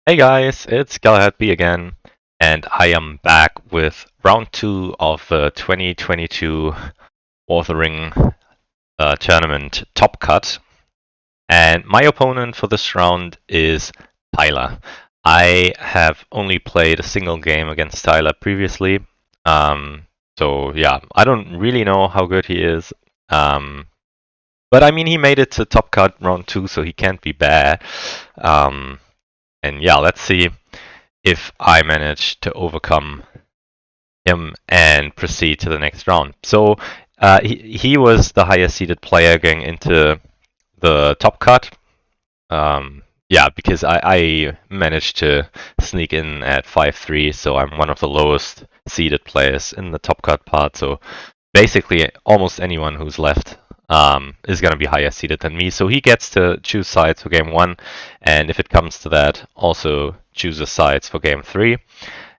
Hey guys, it's GalahadB again, and I am back with round 2 of the 2022 WotR tournament Top Cut. And my opponent for this round is Tyler. I have only played a single game against Tyler previously, so yeah, I don't really know how good he is. But I mean, he made it to Top Cut round 2, so he can't be bad. And yeah, let's see if I manage to overcome him and proceed to the next round. So he was the highest seeded player going into the top cut. Yeah, because I managed to sneak in at 5-3, so I'm one of the lowest seeded players in the top cut part. So basically, almost anyone who's left is going to be higher seeded than me. So he gets to choose sides for game 1, and if it comes to that, also chooses sides for game 3.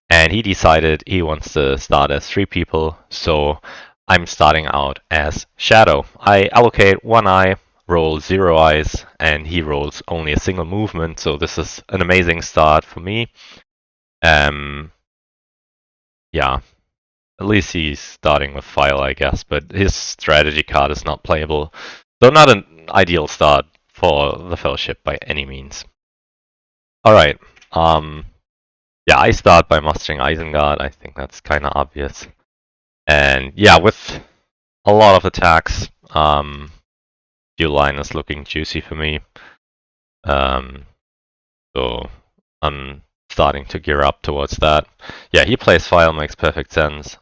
And he decided he wants to start as 3 people, so I'm starting out as Shadow. I allocate 1 eye, roll 0 eyes, and he rolls only a single movement, so this is an amazing start for me. Yeah, at least he's starting with File, I guess, but his strategy card is not playable, so not an ideal start for the Fellowship by any means. Alright, yeah, I start by mustering Isengard. I think that's kind of obvious. And yeah, with a lot of attacks, Dual Line is looking juicy for me. So I'm starting to gear up towards that. Yeah, he plays File, makes perfect sense.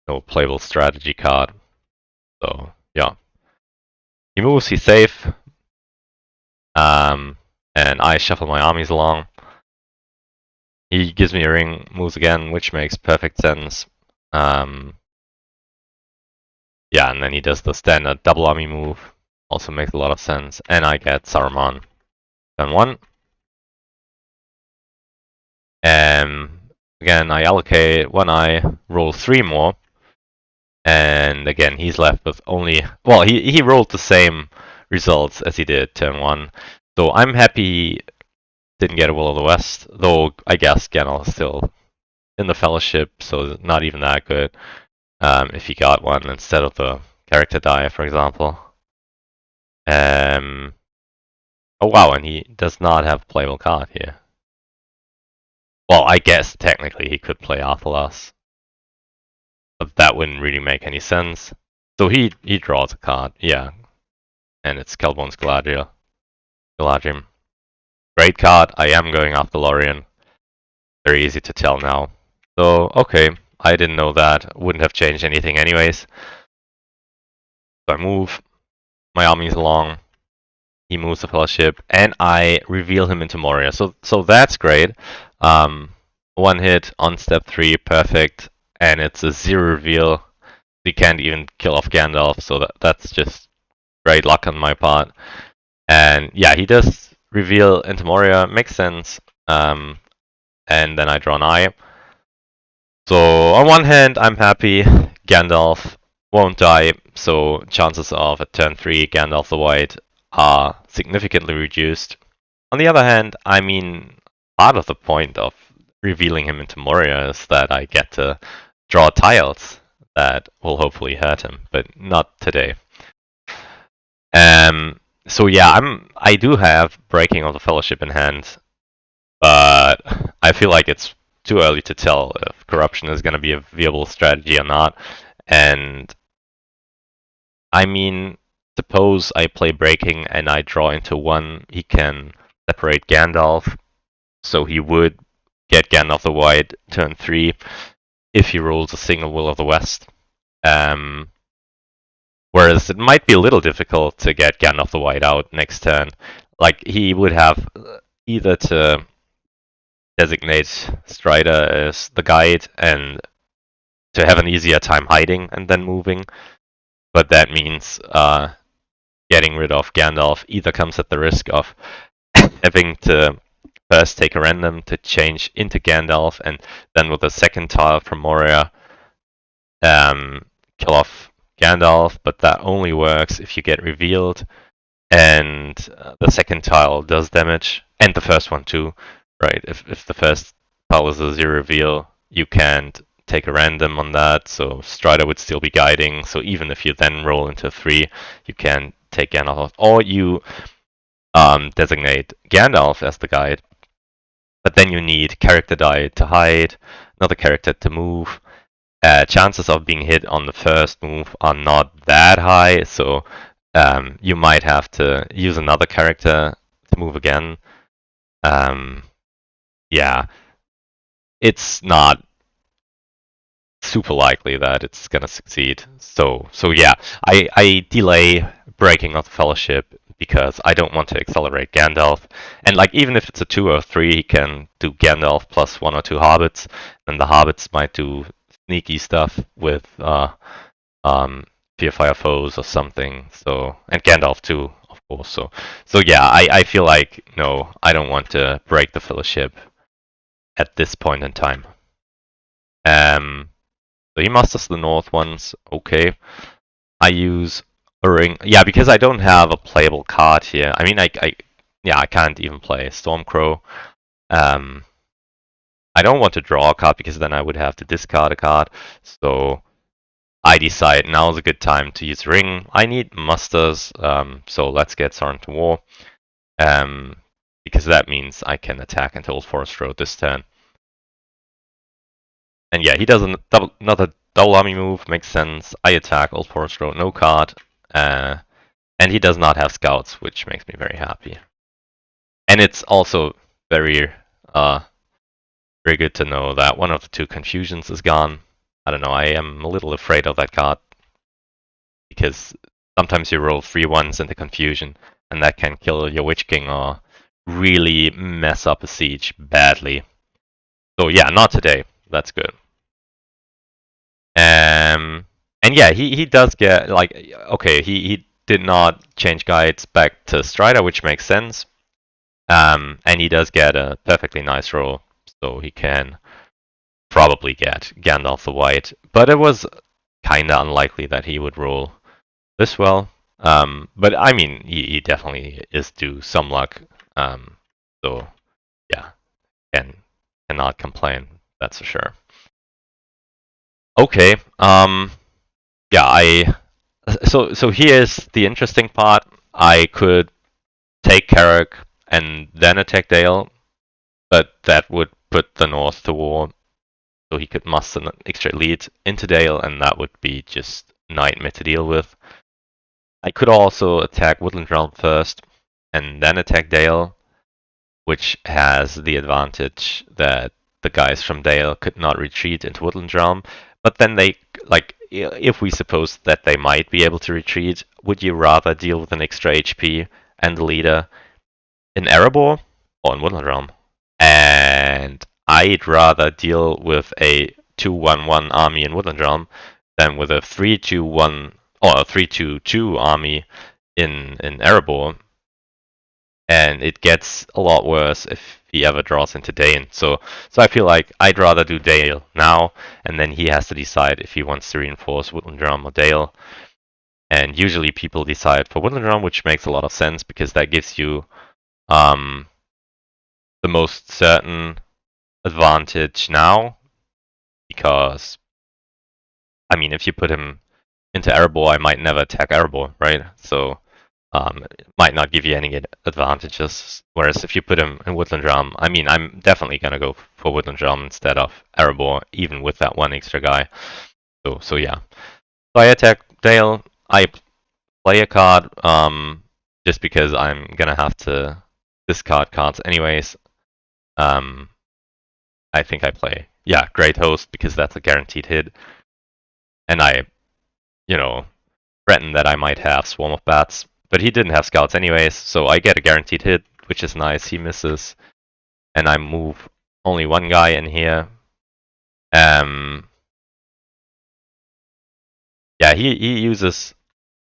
No playable strategy card. So yeah. He moves, he's safe. And I shuffle my armies along. He gives me a ring, moves again, which makes perfect sense. Yeah, and then he does the standard double army move. Also makes a lot of sense. And I get Saruman. Turn 1. Again, I allocate 1 eye, roll 3 more. And again, he's left with only... Well, he rolled the same results as he did turn 1. So I'm happy he didn't get a Will of the West. Though, I guess Gandalf is still in the Fellowship, so not even that good. If he got one instead of the character die, for example. Oh wow, and he does not have a playable card here. Well, I guess technically he could play Arthalas, but that wouldn't really make any sense. So he draws a card, yeah, and it's Kelbone's Galadrim. Great card. I am going after Lorien. Very easy to tell now. So okay, I didn't know that. Wouldn't have changed anything anyways. So I move my armies along. He moves the Fellowship, and I reveal him into Moria. So that's great. 1 hit on step 3, perfect, and it's a 0 reveal. He can't even kill off Gandalf, so that's just great luck on my part. And yeah, he does reveal into Moria, makes sense. And then I draw an eye. So on one hand, I'm happy Gandalf won't die, so chances of at turn 3 Gandalf the White are significantly reduced. On the other hand, I mean, part of the point of revealing him into Moria is that I get to draw tiles that will hopefully hurt him, but not today. So yeah, I do have Breaking of the Fellowship in hand, but I feel like it's too early to tell if Corruption is going to be a viable strategy or not. And I mean, suppose I play Breaking and I draw into 1, he can separate Gandalf, so he would get Gandalf the White turn 3 if he rolls a single Will of the West. Whereas it might be a little difficult to get Gandalf the White out next turn. Like, he would have either to designate Strider as the guide and to have an easier time hiding and then moving, but that means getting rid of Gandalf either comes at the risk of having to first take a random to change into Gandalf, and then with a second tile from Moria, kill off Gandalf, but that only works if you get revealed, and the second tile does damage. and the first one too, right? If the first pile is a 0 reveal, you can't take a random on that, so Strider would still be guiding. So even if you then roll into 3, you can take Gandalf, or you designate Gandalf as the guide, but then you need character die to hide, another character to move. Chances of being hit on the first move are not that high, so you might have to use another character to move again. Yeah, it's not super likely that it's gonna succeed. So yeah, I delay breaking of the fellowship because I don't want to accelerate Gandalf. And like even if it's a 2 or 3, he can do Gandalf plus 1 or 2 hobbits, and the hobbits might do sneaky stuff with Fearfire foes or something. So and Gandalf too, of course. So yeah, I feel like no, I don't want to break the fellowship at this point in time. So he masters the north ones. Okay. I use a ring. Yeah, because I don't have a playable card here. I mean, yeah, I can't even play Stormcrow. I don't want to draw a card because then I would have to discard a card. So I decide now is a good time to use ring. I need musters. So let's get Sorin to War. Because that means I can attack into Old Forest Road this turn. And yeah, he does another double army move, makes sense. I attack Old Forest Road, no card. And he does not have scouts, which makes me very happy. And it's also very very good to know that one of the 2 confusions is gone. I don't know, I am a little afraid of that card. Because sometimes you roll 3 ones into confusion, and that can kill your Witch King or really mess up a siege badly. So yeah, not today. That's good. And yeah, he does get like okay, he did not change guides back to Strider, which makes sense. And he does get a perfectly nice roll, so he can probably get Gandalf the White. But it was kinda unlikely that he would roll this well. But I mean, he definitely is due some luck. So yeah, cannot complain. That's for sure. Okay. Yeah, so here's the interesting part. I could take Carrick and then attack Dale, but that would put the North to war, so he could muster an extra lead into Dale, and that would be just a nightmare to deal with. I could also attack Woodland Realm first, and then attack Dale, which has the advantage that the guys from Dale could not retreat into Woodland Realm. But then they, like, if we suppose that they might be able to retreat, would you rather deal with an extra HP and the leader in Erebor or in Woodland Realm? And I'd rather deal with a 2-1-1 army in Woodland Realm than with a 3-2-1 or a 3-2-2 army in Erebor. And it gets a lot worse if he ever draws into Dane. So I feel like I'd rather do Dale now, and then he has to decide if he wants to reinforce Woodland Realm or Dale. And usually people decide for Woodland Realm, which makes a lot of sense because that gives you the most certain advantage now. Because I mean, if you put him into Erebor, I might never attack Erebor, right? So it might not give you any advantages. Whereas if you put him in Woodland Realm, I mean, I'm definitely gonna go for Woodland Realm instead of Erebor, even with that one extra guy. So yeah. So I attack Dale. I play a card, just because I'm gonna have to discard cards anyways. I think I play, yeah, Great Host because that's a guaranteed hit, and I, threaten that I might have Swarm of Bats. But he didn't have scouts anyways, so I get a guaranteed hit, which is nice. He misses, and I move only one guy in here. Yeah, he uses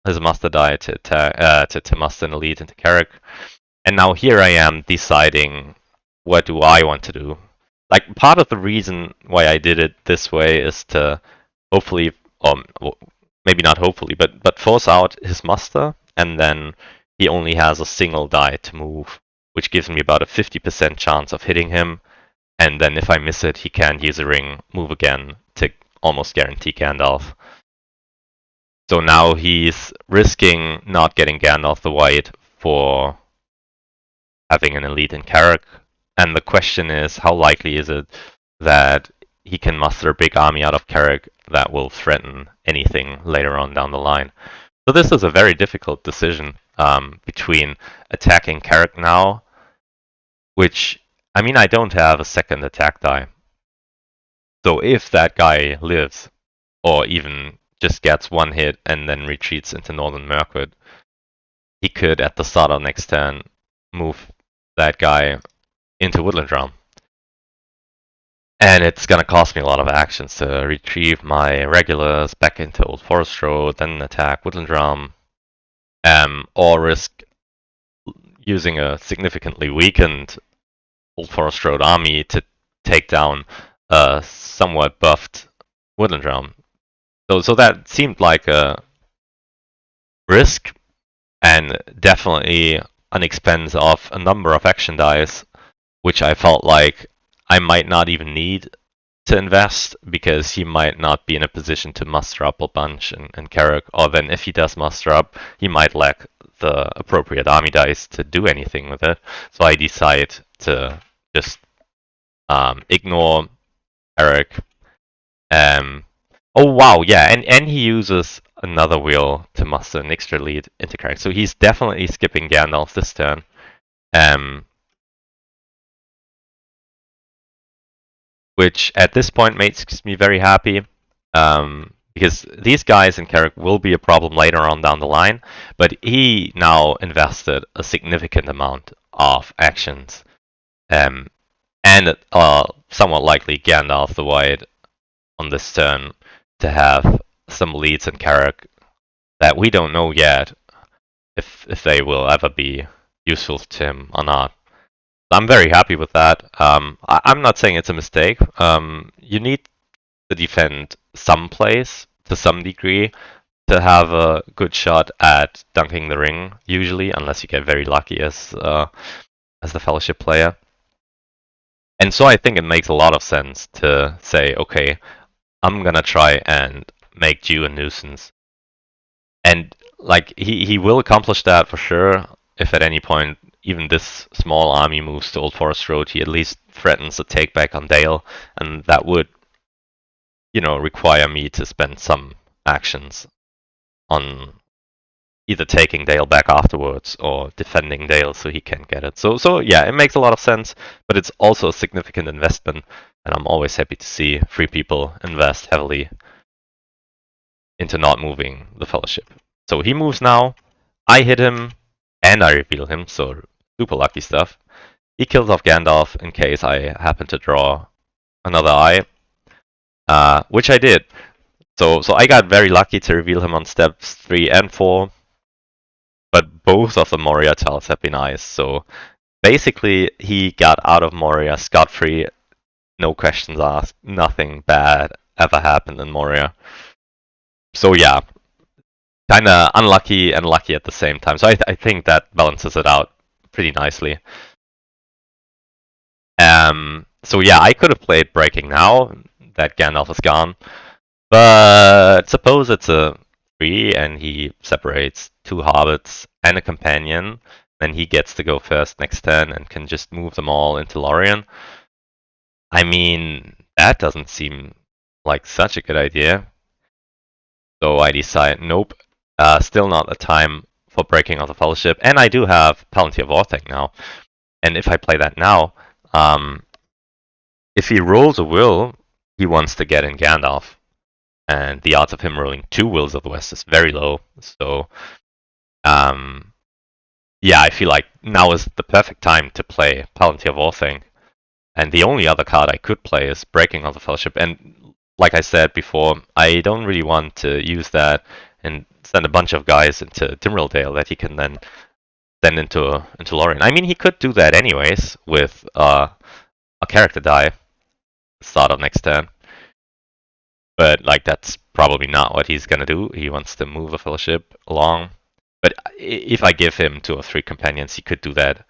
his muster die to attack, to muster an elite into Carrick, and now here I am deciding what do I want to do. Like part of the reason why I did it this way is to hopefully, maybe not hopefully, but force out his muster, and then he only has a single die to move. which gives me about a 50% chance of hitting him. And then if I miss it, he can't use a ring, move again to almost guarantee Gandalf. So now he's risking not getting Gandalf the White for having an elite in Carrick. And the question is, how likely is it that he can muster a big army out of Carrick that will threaten anything later on down the line? So this is a very difficult decision between attacking Carrick now, which, I mean, I don't have a second attack die. So if that guy lives, or even just gets one hit and then retreats into Northern Mirkwood, he could, at the start of next turn, move that guy into Woodland Realm. And it's gonna cost me a lot of actions to retrieve my regulars back into Old Forest Road, then attack Woodland Realm, or risk using a significantly weakened Old Forest Road army to take down a somewhat buffed Woodland Realm. So that seemed like a risk, and definitely an expense of a number of action dice, which I felt like I might not even need to invest because he might not be in a position to muster up a bunch and Carrick, or then if he does muster up, he might lack the appropriate army dice to do anything with it. So I decide to just ignore Carrick. Oh wow, yeah, and he uses another wheel to muster an extra lead into Carrick. So he's definitely skipping Gandalf this turn. Which at this point makes me very happy, because these guys in Carrick will be a problem later on down the line, but he now invested a significant amount of actions, and somewhat likely Gandalf the White on this turn to have some leads in Carrick that we don't know yet if they will ever be useful to him or not. I'm very happy with that. I'm not saying it's a mistake. You need to defend some place to some degree to have a good shot at dunking the ring, usually, unless you get very lucky as the Fellowship player. And so I think it makes a lot of sense to say, okay, I'm gonna try and make Jew a nuisance. And like he will accomplish that for sure. If at any point even this small army moves to Old Forest Road, he at least threatens a take back on Dale, and that would, require me to spend some actions on either taking Dale back afterwards or defending Dale so he can't get it. So yeah, it makes a lot of sense, but it's also a significant investment, and I'm always happy to see free people invest heavily into not moving the Fellowship. So he moves now. I hit him, and I reveal him, so super lucky stuff. He kills off Gandalf in case I happen to draw another eye, which I did. So I got very lucky to reveal him on steps 3 and 4, but both of the Moria tiles have been eyes, so basically he got out of Moria scot-free, no questions asked, nothing bad ever happened in Moria. So yeah, kinda unlucky and lucky at the same time. So I think that balances it out pretty nicely. So yeah, I could have played Breaking now that Gandalf is gone, but suppose it's a 3 and he separates 2 hobbits and a companion, then he gets to go first next turn and can just move them all into Lorien. I mean, that doesn't seem like such a good idea. So I decide, nope, still not a time for breaking of the Fellowship. And I do have Palantir Vortex now. And if I play that now, if he rolls a will, he wants to get in Gandalf. And the odds of him rolling 2 Wills of the West is very low. So, yeah, I feel like now is the perfect time to play Palantir Vortex. And the only other card I could play is Breaking of the Fellowship. And like I said before, I don't really want to use that and send a bunch of guys into Dimrildale that he can then send into Lorien. I mean, he could do that anyways with a character die start of next turn. But like that's probably not what he's gonna do. He wants to move the Fellowship along. But if I give him 2 or 3 companions, he could do that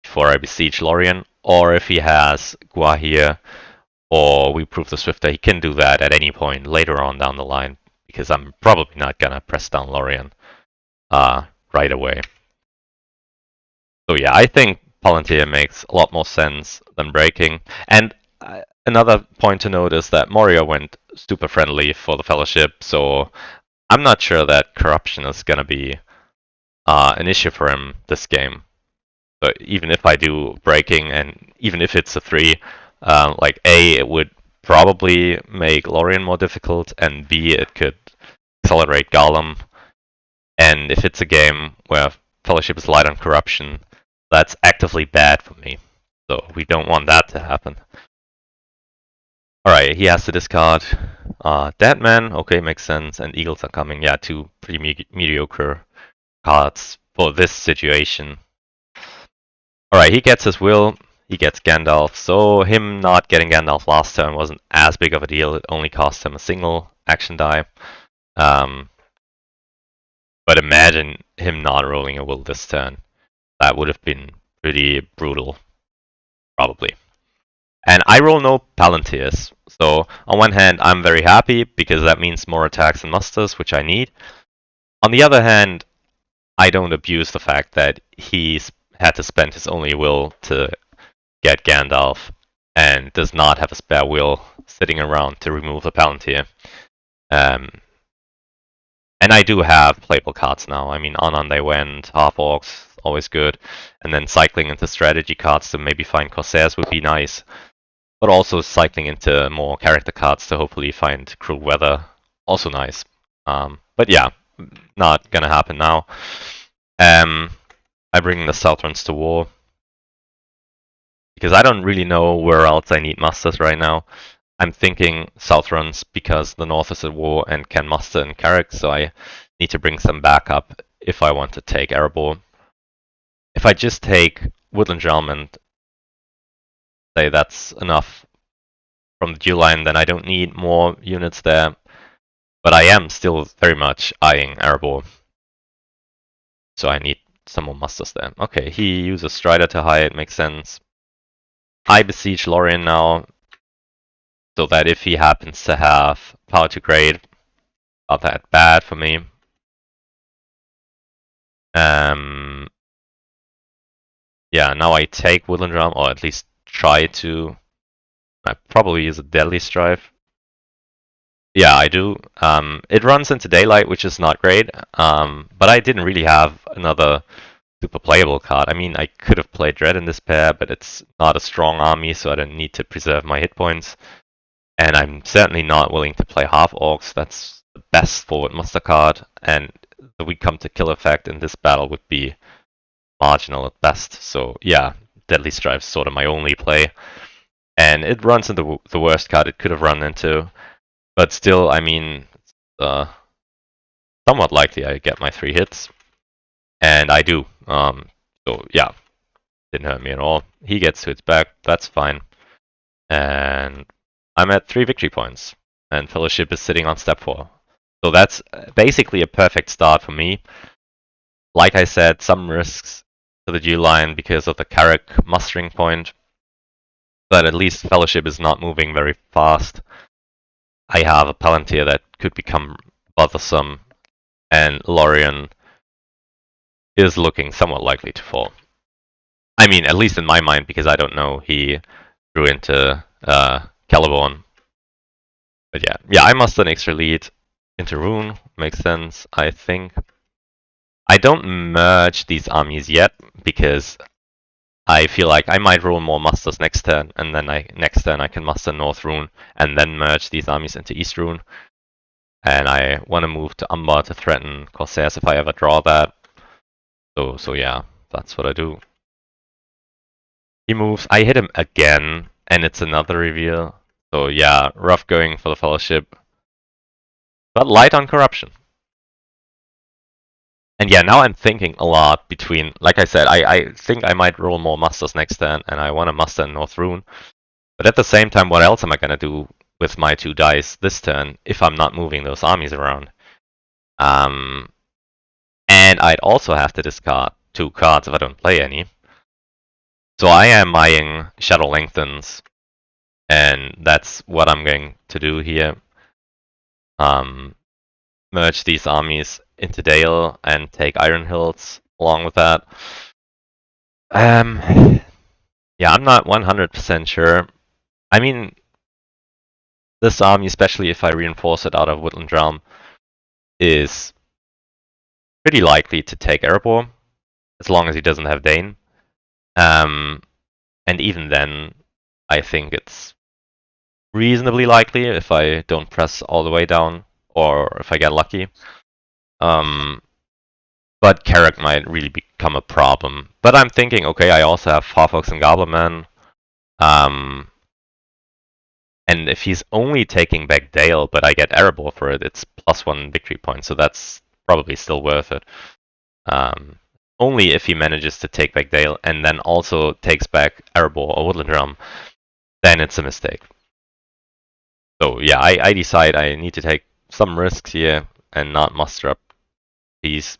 before I besiege Lorien, or if he has Gua here, or we prove the Swifter, he can do that at any point later on down the line, because I'm probably not gonna press down Lorien right away. So yeah, I think Palantir makes a lot more sense than breaking. And another point to note is that Moria went super friendly for the Fellowship, so I'm not sure that corruption is gonna be an issue for him this game. But even if I do breaking, and even if it's a 3, like A, it would probably make Lorien more difficult, and B, it could accelerate Golem. And if it's a game where Fellowship is light on corruption, that's actively bad for me. So we don't want that to happen. Alright, he has to discard Deadman, okay, makes sense, and Eagles are coming. Yeah, two pretty mediocre cards for this situation. Alright, he gets his will, he gets Gandalf, so him not getting Gandalf last turn wasn't as big of a deal, it only cost him a single action die. But imagine him not rolling a will this turn. That would have been pretty brutal, probably. And I roll no Palantirs, so on one hand I'm very happy because that means more attacks and musters, which I need. On the other hand, I don't abuse the fact that he's had to spend his only will to get Gandalf and does not have a spare will sitting around to remove a Palantir. And I do have playable cards now. I mean, on they went, half orcs, always good. And then cycling into strategy cards to maybe find Corsairs would be nice. But also cycling into more character cards to hopefully find Cruel Weather, also nice. But yeah, not gonna happen now. I bring the Southrons to war. Because I don't really know where else I need musters right now. I'm thinking Southrons because the North is at war and can muster in Carrick, so I need to bring some backup if I want to take Erebor. If I just take Woodland Realm and say that's enough from the dual line, then I don't need more units there. But I am still very much eyeing Erebor. So I need some more musters there. Okay, he uses Strider to hide, makes sense. I besiege Lorien now, so that if he happens to have power to grade, not that bad for me. Yeah, now I take Woodland Realm, or at least try to. I probably use a Deadly Strife. Yeah, I do. It runs into Daylight, which is not great, but I didn't really have another super playable card. I mean, I could have played Dread in this pair, but it's not a strong army, so I don't need to preserve my hit points. And I'm certainly not willing to play half orcs. That's the best forward muster card, and the we come to kill effect in this battle would be marginal at best. So yeah, Deadly Strife's sort of my only play. And it runs into the worst card it could have run into. But still, I mean, somewhat likely I get my 3 hits. And I do. So yeah, didn't hurt me at all. He gets to its back, that's fine. And I'm at 3 victory points. And Fellowship is sitting on step 4. So that's basically a perfect start for me. Like I said, some risks to the G line because of the Carrick mustering point. But at least Fellowship is not moving very fast. I have a Palantir that could become bothersome, and Lorien is looking somewhat likely to fall. I mean, at least in my mind, because I don't know, he drew into Caliborn. But yeah, I must an extra lead into Rune, makes sense, I think. I don't merge these armies yet, because I feel like I might roll more musters next turn, and then next turn I can muster North Rune, and then merge these armies into East Rune. And I want to move to Umbar to threaten Corsairs if I ever draw that. So yeah, that's what I do. He moves, I hit him again, and it's another reveal. So yeah, rough going for the Fellowship. But light on corruption. And yeah, now I'm thinking a lot between, like I said, I think I might roll more musters next turn, and I want to muster in North Rune. But at the same time, what else am I going to do with my 2 dice this turn if I'm not moving those armies around? And I'd also have to discard 2 cards if I don't play any. So I am eyeing Shadow Lengthens, and that's what I'm going to do here. Merge these armies into Dale and take Iron Hills along with that. Yeah, I'm not 100% sure. I mean, this army, especially if I reinforce it out of Woodland Realm, is pretty likely to take Erebor, as long as he doesn't have Dane. And even then, I think it's reasonably likely if I don't press all the way down, or if I get lucky. But Carrack might really become a problem. But I'm thinking, okay, I also have Farfox and Goblin Man. And if he's only taking back Dale, but I get Erebor for it, it's +1 victory point, so that's probably still worth it. Only if he manages to take back Dale and then also takes back Erebor or Woodland Realm, then it's a mistake. So yeah, I decide I need to take some risks here and not muster up these.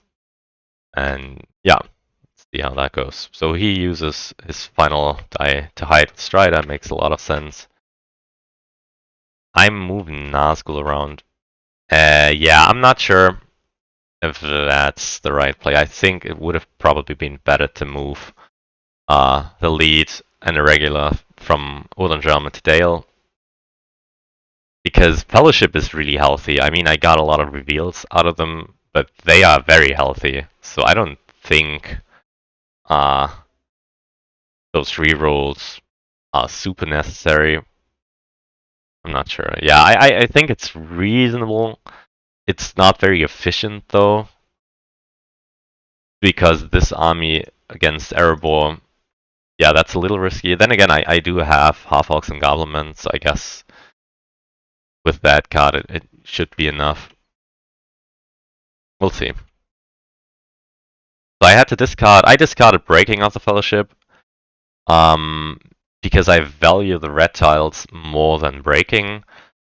And yeah, let's see how that goes. So he uses his final die to hide with Stride. That makes a lot of sense. I'm moving Nazgul around. Yeah, I'm not sure if that's the right play. I think it would have probably been better to move the lead and the regular from Woodland Realm to Dale, because Fellowship is really healthy. I mean, I got a lot of reveals out of them, but they are very healthy, so I don't think those rerolls are super necessary. I'm not sure. Yeah, I think it's reasonable. It's not very efficient though, because this army against Erebor, yeah, that's a little risky. Then again, I do have Half-Orcs and Goblin Men, so I guess with that card it should be enough. We'll see. So I had to discard. I discarded Breaking of the Fellowship, because I value the red tiles more than Breaking.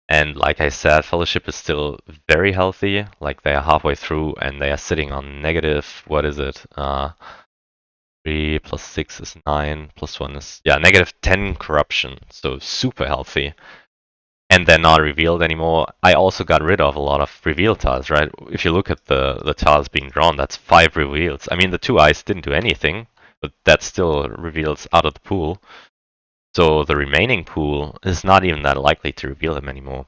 And like I said, Fellowship is still very healthy. Like they are halfway through and they are sitting on negative. What is it? 3 + 6 is 9, +1 is, yeah, -10 corruption. So super healthy. And they're not revealed anymore. I also got rid of a lot of reveal tiles, right? If you look at the tiles being drawn, that's 5 reveals. I mean, the 2 eyes didn't do anything, but that still reveals out of the pool. So the remaining pool is not even that likely to reveal them anymore.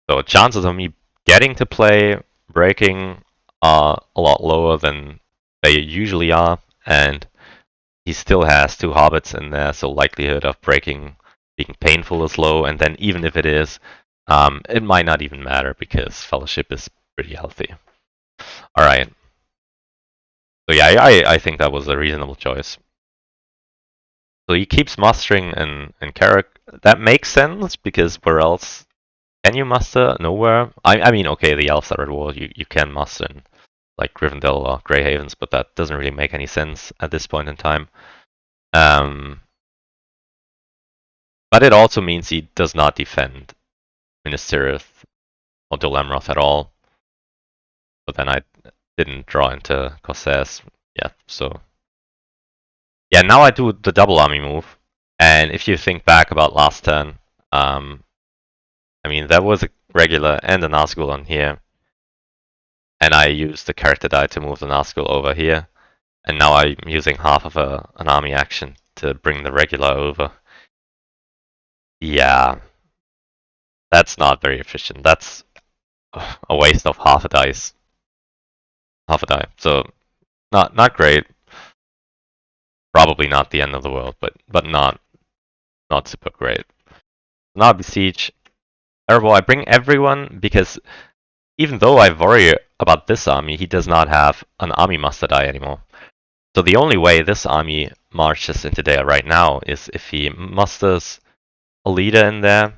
So chances of me getting to play Breaking are a lot lower than they usually are, and he still has 2 Hobbits in there, so likelihood of Breaking being painful is low, and then even if it is, it might not even matter because Fellowship is pretty healthy. Alright. So yeah, I think that was a reasonable choice. So he keeps mustering and Carrack. That makes sense, because where else can you muster? Nowhere. I mean, okay, the Elves are at war, you can muster in like Rivendell or Grey Havens, but that doesn't really make any sense at this point in time. But it also means he does not defend Minas Tirith or Dol Amroth at all. But then I didn't draw into Corsairs yet, so yeah, now I do the double army move. And if you think back about last turn, I mean, there was a regular and a Nazgul on here, and I used the character die to move the Nazgul over here, and now I'm using half of an army action to bring the regular over. Yeah, that's not very efficient. That's a waste of half a dice. Half a die. So not great. Probably not the end of the world, but not super great. Now Besiege. Terrible. I bring everyone because even though I worry about this army, he does not have an army master die anymore. So the only way this army marches into there right now is if he musters a leader in there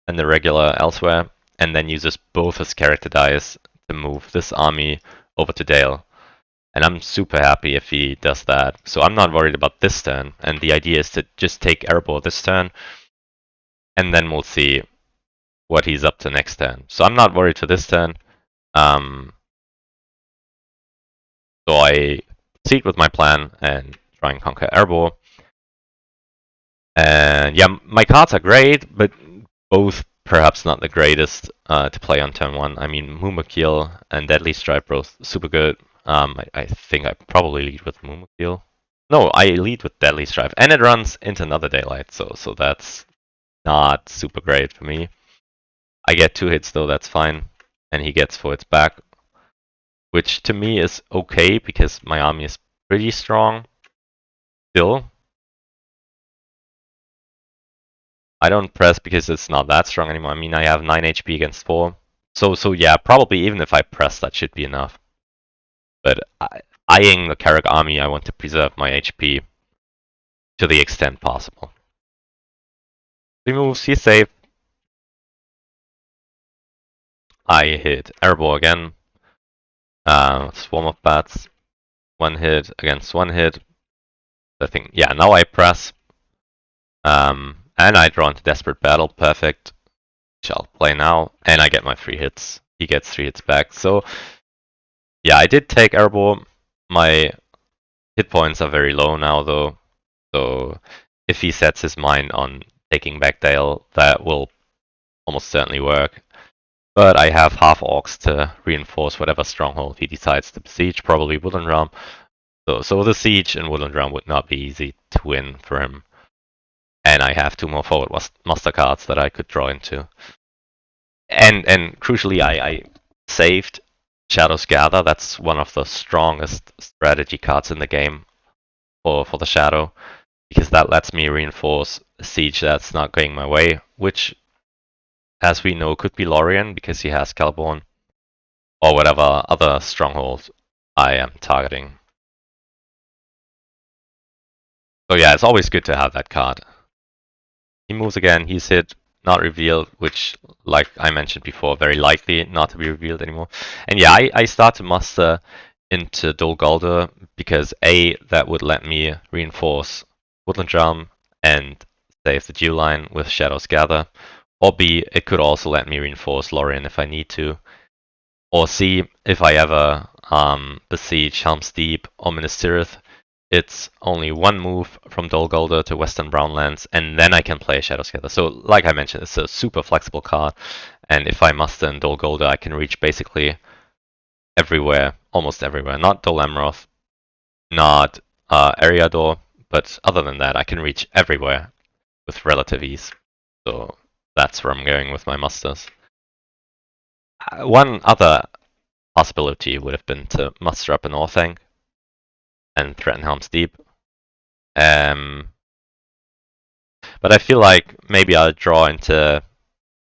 and the regular elsewhere, and then uses both his character dice to move this army over to Dale. And I'm super happy if he does that. So I'm not worried about this turn, and the idea is to just take Erebor this turn, and then we'll see what he's up to next turn. So I'm not worried for this turn. So I proceed with my plan and try and conquer Erebor. And yeah, my cards are great, but both perhaps not the greatest to play on turn 1. I mean, Mumakil and Deadly Strike both super good. I think I probably lead with Mumakil. No, I lead with Deadly Strife, and it runs into another Daylight, so that's not super great for me. I get 2 hits though, that's fine, and he gets 4 hits back, which to me is okay because my army is pretty strong still. I don't press because it's not that strong anymore. I mean, I have 9 HP against 4, so yeah, probably even if I press, that should be enough. But eyeing the Carrick army, I want to preserve my HP to the extent possible. He moves, he's safe. I hit Airball again. Swarm of bats. 1 hit against 1 hit. I think, yeah, now I press. And I draw into Desperate Battle. Perfect. Shall play now. And I get my 3 hits. He gets 3 hits back. So, yeah, I did take Airball. My hit points are very low now, though. So, if he sets his mind on taking back Dale, that will almost certainly work. But I have half orcs to reinforce whatever stronghold he decides to besiege, probably Woodland Realm. So the siege in Woodland Realm would not be easy to win for him. And I have 2 more forward muster cards that I could draw into. And crucially, I saved Shadow's Gather. That's one of the strongest strategy cards in the game for the Shadow, because that lets me reinforce a siege that's not going my way, which, as we know, could be Lorien because he has Calborn, or whatever other stronghold I am targeting. So yeah, it's always good to have that card. He moves again, he's hit, not revealed, which, like I mentioned before, very likely not to be revealed anymore. And yeah, I start to muster into Dol Guldur because A, that would let me reinforce Woodland Realm and save the Dew line with Shadow's Gather. Or B, it could also let me reinforce Lorien if I need to. Or C, if I ever besiege Helm's Deep or Minas Tirith, it's only 1 move from Dol Guldur to Western Brownlands, and then I can play Shadow's Gather. So, like I mentioned, it's a super flexible card, and if I muster in Dol Guldur, I can reach basically everywhere, almost everywhere. Not Dol Amroth, not Eriador, but other than that, I can reach everywhere with relative ease. So that's where I'm going with my musters. One other possibility would have been to muster up an Orthang and threaten Helm's Deep. But I feel like maybe I'll draw into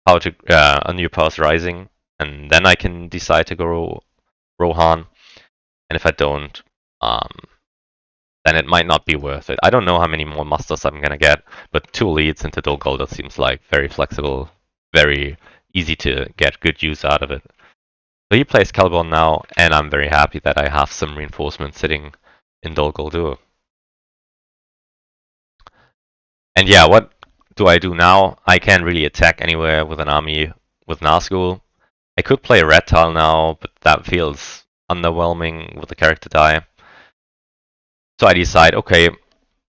a new Powers Rising, and then I can decide to go Rohan. And if I don't, then it might not be worth it. I don't know how many more musters I'm gonna get, but 2 leads into Dol Guldur seems like very flexible, very easy to get good use out of it. So he plays Calborn now, and I'm very happy that I have some reinforcement sitting in Dol Guldur. And yeah, what do I do now? I can't really attack anywhere with an army with Nazgul. I could play Red Tile now, but that feels underwhelming with the character die. So I decide, okay,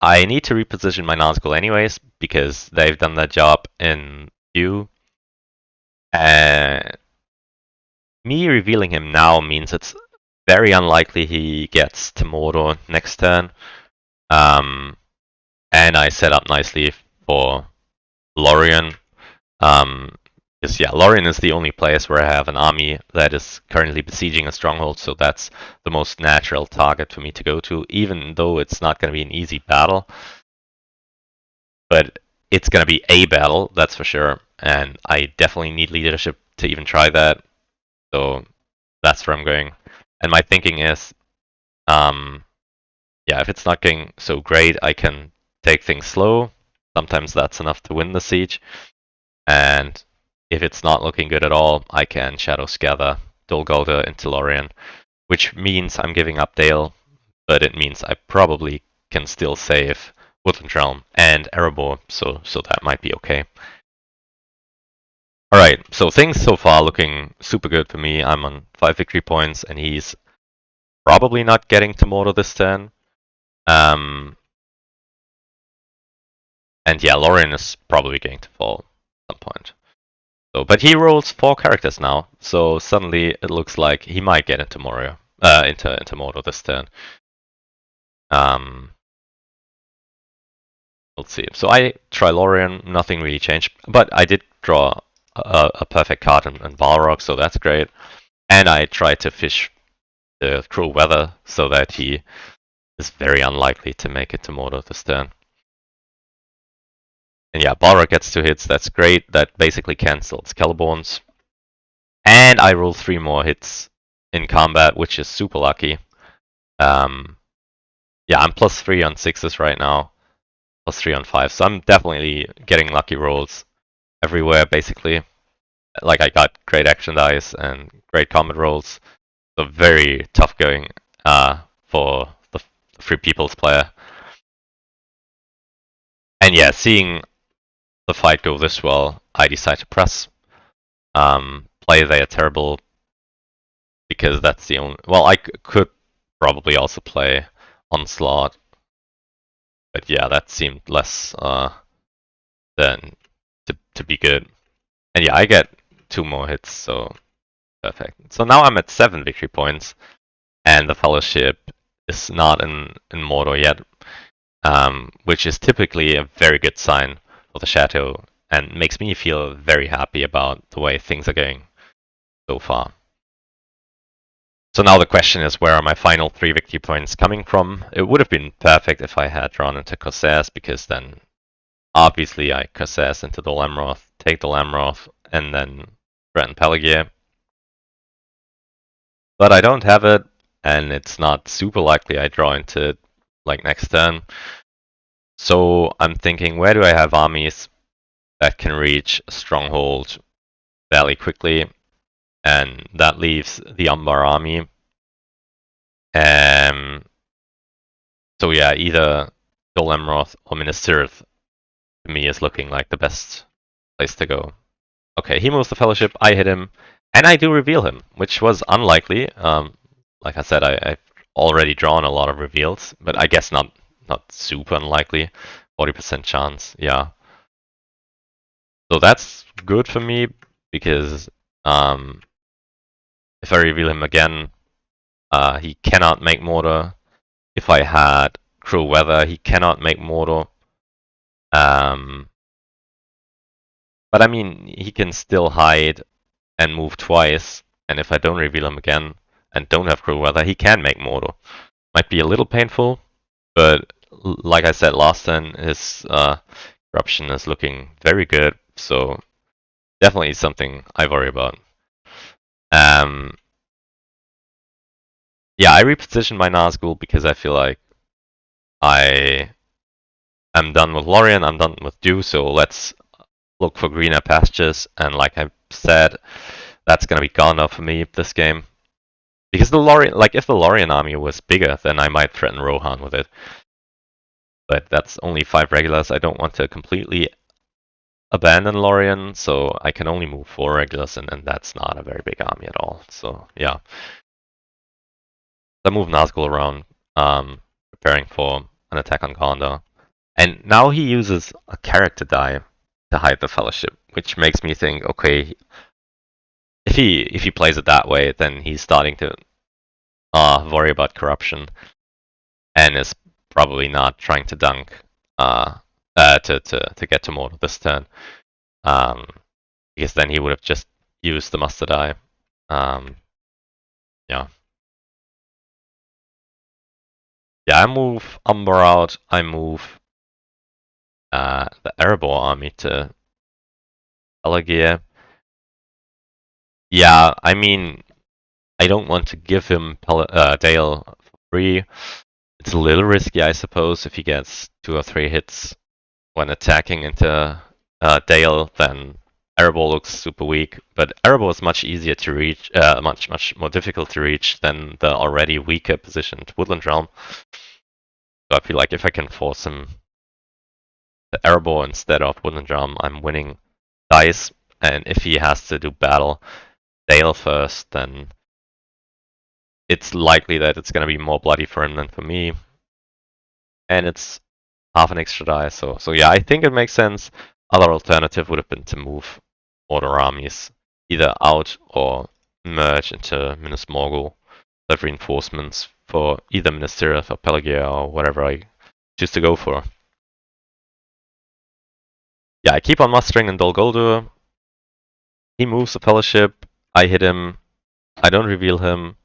I need to reposition my Nazgul anyways, because they've done their job in Dew. And me revealing him now means it's very unlikely he gets to Mordor next turn. And I set up nicely for Lorien. Because yeah, Lorien is the only place where I have an army that is currently besieging a stronghold, so that's the most natural target for me to go to, even though it's not going to be an easy battle. But it's going to be a battle, that's for sure, and I definitely need leadership to even try that. So that's where I'm going. And my thinking is, yeah, if it's not going so great, I can take things slow. Sometimes that's enough to win the siege. And if it's not looking good at all, I can Shadow's Gather, Dol Guldur into Lorien, which means I'm giving up Dale, but it means I probably can still save Woodland Realm and Erebor, so that might be okay. Alright, so things so far looking super good for me. I'm on 5 victory points, and he's probably not getting to Mordor this turn. And And yeah, Lorien is probably going to fall at some point. So, but he rolls 4 characters now, so suddenly it looks like he might get into Morio, into Mordo this turn. Um, Let's see. So I try Lorien, nothing really changed, but I did draw a perfect card in Balrog, so that's great. And I tried to fish the cruel weather so that he is very unlikely to make it to Mordo this turn. And yeah, Balrog gets 2 hits, that's great. That basically cancels Celeborns. And I roll 3 more hits in combat, which is super lucky. Yeah, I'm +3 on 6s right now, +3 on 5s, so I'm definitely getting lucky rolls everywhere, basically. Like, I got great action dice and great combat rolls, so very tough going for the Free People's player. And yeah, seeing the fight go this well, I decide to press. Play They Are Terrible, because that's the only... Well, I could probably also play Onslaught, but yeah, that seemed less than to be good. And yeah, I get 2 more hits, so perfect. So now I'm at 7 victory points, and the Fellowship is not in Mordor yet, which is typically a very good sign for the Chateau, and makes me feel very happy about the way things are going so far. So now the question is, where are my final 3 victory points coming from? It would have been perfect if I had drawn into Corsairs, because then obviously I Corsairs into the Lamroth, take the Lamroth, and then threaten Pelagier. But I don't have it, and it's not super likely I draw into it like next turn. So I'm thinking, where do I have armies that can reach Stronghold fairly quickly? And that leaves the Umbar army. So yeah, either Golemroth or Minas Tirith to me is looking like the best place to go. Okay, he moves the Fellowship, I hit him, and I do reveal him, which was unlikely. Like I said, I've already drawn a lot of reveals, but I guess not super unlikely. 40% chance, yeah. So that's good for me, because if I reveal him again, he cannot make Mordor. If I had Cruel Weather, he cannot make Mordor. But I mean, he can still hide and move twice, and if I don't reveal him again and don't have Cruel Weather, he can make Mordor. Might be a little painful, but like I said last time, his corruption is looking very good, so definitely something I worry about. Yeah, I repositioned my Nazgul because I feel like I am done with Lorien, I'm done with Dew, so let's look for greener pastures, and like I said, that's gonna be Gandalf for me this game. Because the Lorien, like if the Lorien army was bigger, then I might threaten Rohan with it. But that's only 5 regulars, I don't want to completely abandon Lorien, so I can only move 4 regulars, and that's not a very big army at all. So yeah. I move Nazgul around, preparing for an attack on Gondor. And now he uses a character die to hide the Fellowship, which makes me think, okay, if he plays it that way, then he's starting to worry about corruption, and is probably not trying to dunk to get to Mordor this turn, because then he would have just used the Muster die. Yeah. Yeah, I move Umber out. I move the Erebor army to Pelagier. Yeah, I mean, I don't want to give him Dale for free. It's a little risky, I suppose, if he gets 2 or 3 hits when attacking into Dale, then Erebor looks super weak. But Erebor is much easier to reach, much more difficult to reach than the already weaker positioned Woodland Realm. So I feel like if I can force him to Erebor instead of Woodland Realm, I'm winning dice. And if he has to do battle Dale first, then it's likely that it's going to be more bloody for him than for me. And it's half an extra die. So yeah, I think it makes sense. Other alternative would have been to move order armies either out or merge into Minas Morgul, have reinforcements for either Minas Tirith or Pelagia or whatever I choose to go for. Yeah, I keep on mustering in Dol Guldur. He moves the Fellowship. I hit him. I don't reveal him.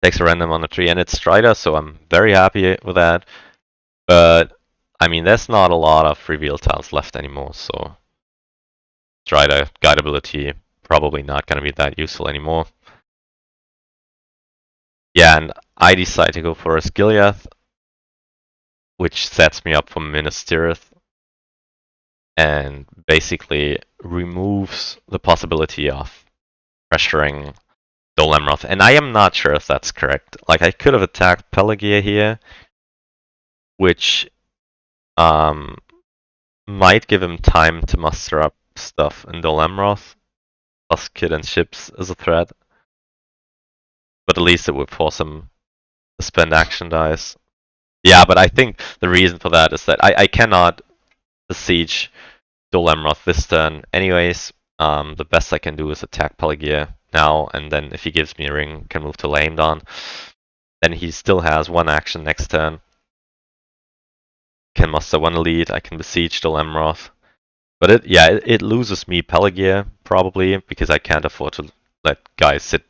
Takes a random on a tree, and it's Strider, so I'm very happy with that. But I mean, there's not a lot of reveal tiles left anymore, so Strider guide ability probably not going to be that useful anymore. Yeah, and I decide to go for a Skiliath, which sets me up for Minas Tirith and basically removes the possibility of pressuring Dol Amroth. And I am not sure if that's correct. Like, I could have attacked Pelagia here, which might give him time to muster up stuff in Dol Amroth, plus Kid and Ships as a threat. But at least it would force him to spend action dice. Yeah, but I think the reason for that is that I cannot besiege Dol Amroth this turn anyways. The best I can do is attack Pelagia now, and then if he gives me a ring, can move to Laemdon. Then he still has one action next turn. Can muster one elite, I can besiege Dol Amroth. But it loses me Pelagia, probably, because I can't afford to let guys sit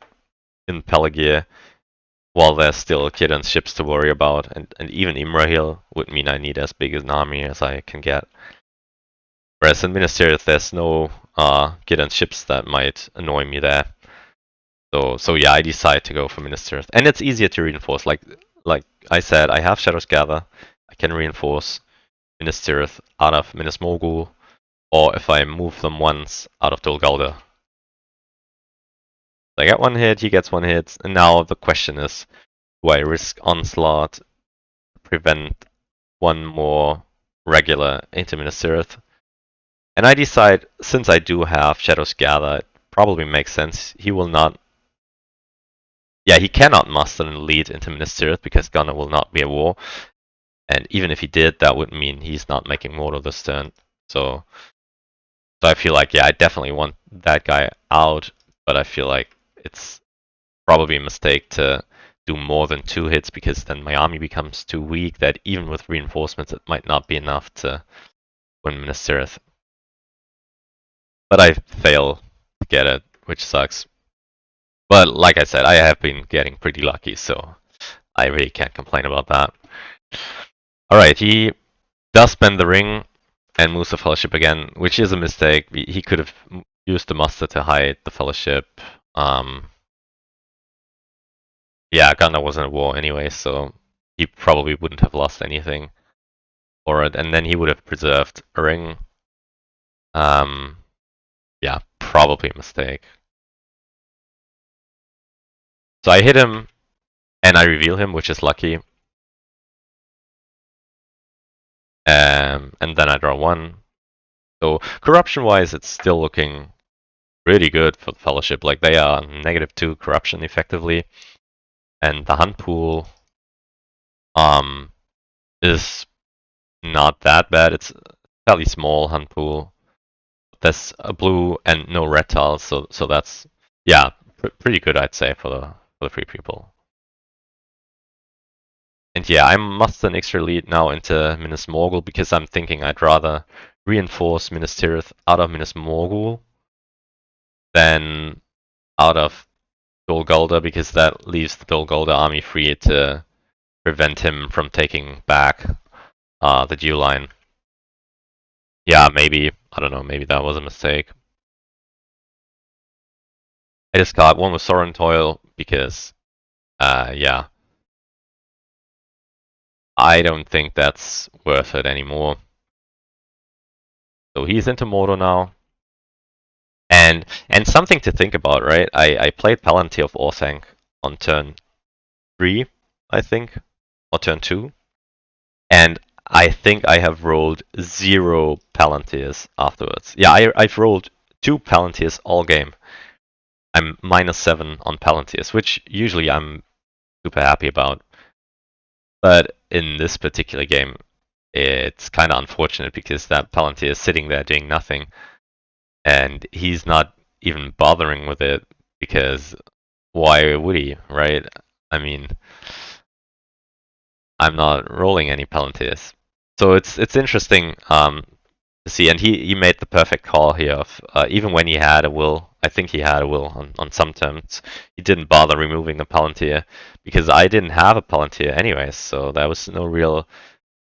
in Pelagia while there's still Kid and Ships to worry about, and even Imrahil would mean I need as big an army as I can get. Whereas in Minas Tirith, there's no Kid and Ships that might annoy me there. So yeah, I decide to go for Minas Tirith, and it's easier to reinforce. Like I said, I have Shadows Gather. I can reinforce Minas Tirith out of Minas Morgul, or if I move them once out of Dol Guldur. I get one hit, he gets one hit, and now the question is, do I risk Onslaught to prevent one more regular into Minas Tirith? And I decide, since I do have Shadows Gather, it probably makes sense. He will not. Yeah, he cannot muster an elite into Minas Tirith because Gunnar will not be a war. And even if he did, that would mean he's not making Mortal this turn. So I feel like, yeah, I definitely want that guy out, but I feel like it's probably a mistake to do more than 2 hits because then my army becomes too weak that even with reinforcements it might not be enough to win Minas Tirith. But I fail to get it, which sucks. But like I said, I have been getting pretty lucky, so I really can't complain about that. Alright, he does spend the ring and moves the Fellowship again, which is a mistake. He could have used the muster to hide the Fellowship. Yeah, Gandalf was in a war anyway, so he probably wouldn't have lost anything for it, and then he would have preserved a ring. Yeah, probably a mistake. So I hit him, and I reveal him, which is lucky. And then I draw 1. So corruption-wise, it's still looking really good for the Fellowship. Like, they are -2 corruption effectively. And the hunt pool is not that bad. It's a fairly small hunt pool. There's a blue and no red tiles, so that's, yeah, pretty good, I'd say, for the free people. And yeah, I muster an extra lead now into Minas Morgul because I'm thinking I'd rather reinforce Minas Tirith out of Minas Morgul than out of Dol Guldur, because that leaves the Dol Guldur army free to prevent him from taking back the Dew line. Yeah, maybe, I don't know, maybe that was a mistake. I just got 1 with Sorin Toil because, yeah, I don't think that's worth it anymore. So he's into Moto now. And something to think about, right? I played Palantir of Orthanc on turn 3, I think, or turn 2. And I think I have rolled 0 Palantirs afterwards. Yeah, I've rolled 2 Palantirs all game. I'm -7 on Palantirs, which usually I'm super happy about. But in this particular game, it's kind of unfortunate because that Palantir is sitting there doing nothing, and he's not even bothering with it because why would he, right? I mean, I'm not rolling any Palantirs. So it's interesting to see, and he made the perfect call here of even when he had a will, I think he had a will on some terms, he didn't bother removing the Palantir because I didn't have a Palantir anyways, so there was no real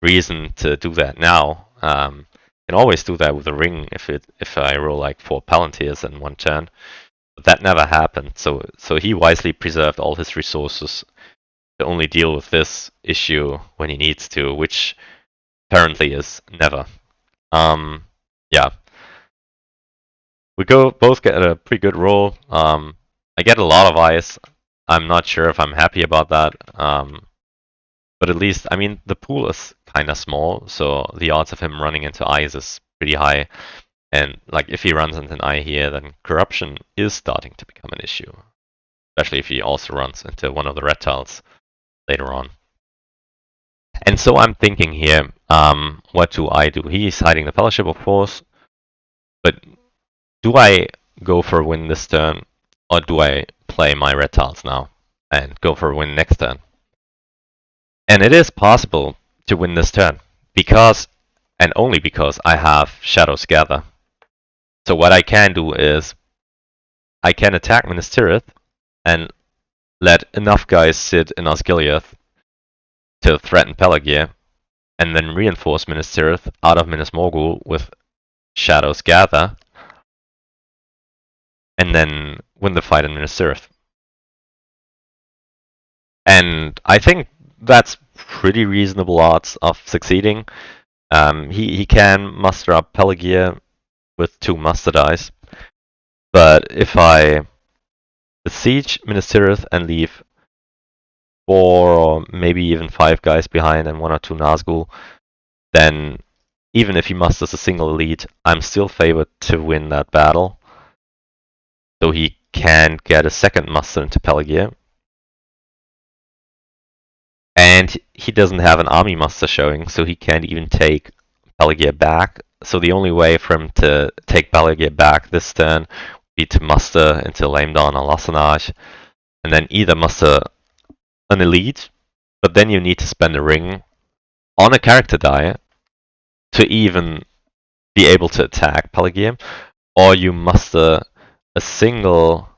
reason to do that now. Can always do that with a ring if I roll like 4 Palantirs in one turn. But that never happened, so he wisely preserved all his resources to only deal with this issue when he needs to, which apparently is never. Yeah, we both get a pretty good roll. I get a lot of ice. I'm not sure if I'm happy about that. But at least, I mean, the pool is kind of small, so the odds of him running into ice is pretty high. And like, if he runs into an eye here, then corruption is starting to become an issue, especially if he also runs into one of the red tiles later on. And so I'm thinking here, what do I do? He's hiding the fellowship, of course, but do I go for a win this turn, or do I play my red tiles now and go for a win next turn? And it is possible to win this turn, because, and only because, I have Shadows Gather. So what I can do is, I can attack Minas Tirith and let enough guys sit in Osgiliath to threaten Pelagear, and then reinforce Minas Tirith out of Minas Morgul with Shadows Gather, and then win the fight in Minas Tirith. And I think that's pretty reasonable odds of succeeding. He can muster up Pelagear with 2 muster dice, but if I besiege Minas Tirith and leave 4 or maybe even 5 guys behind and 1 or 2 Nazgul, then even if he musters a single elite, I'm still favored to win that battle. So he can get a second muster into Pelagear. And he doesn't have an army muster showing, so he can't even take Pelagear back. So the only way for him to take Pelagear back this turn would be to muster into Lamedon or Lassanage, and then either muster an elite, but then you need to spend a ring on a character die to even be able to attack Pelagear, or you muster a single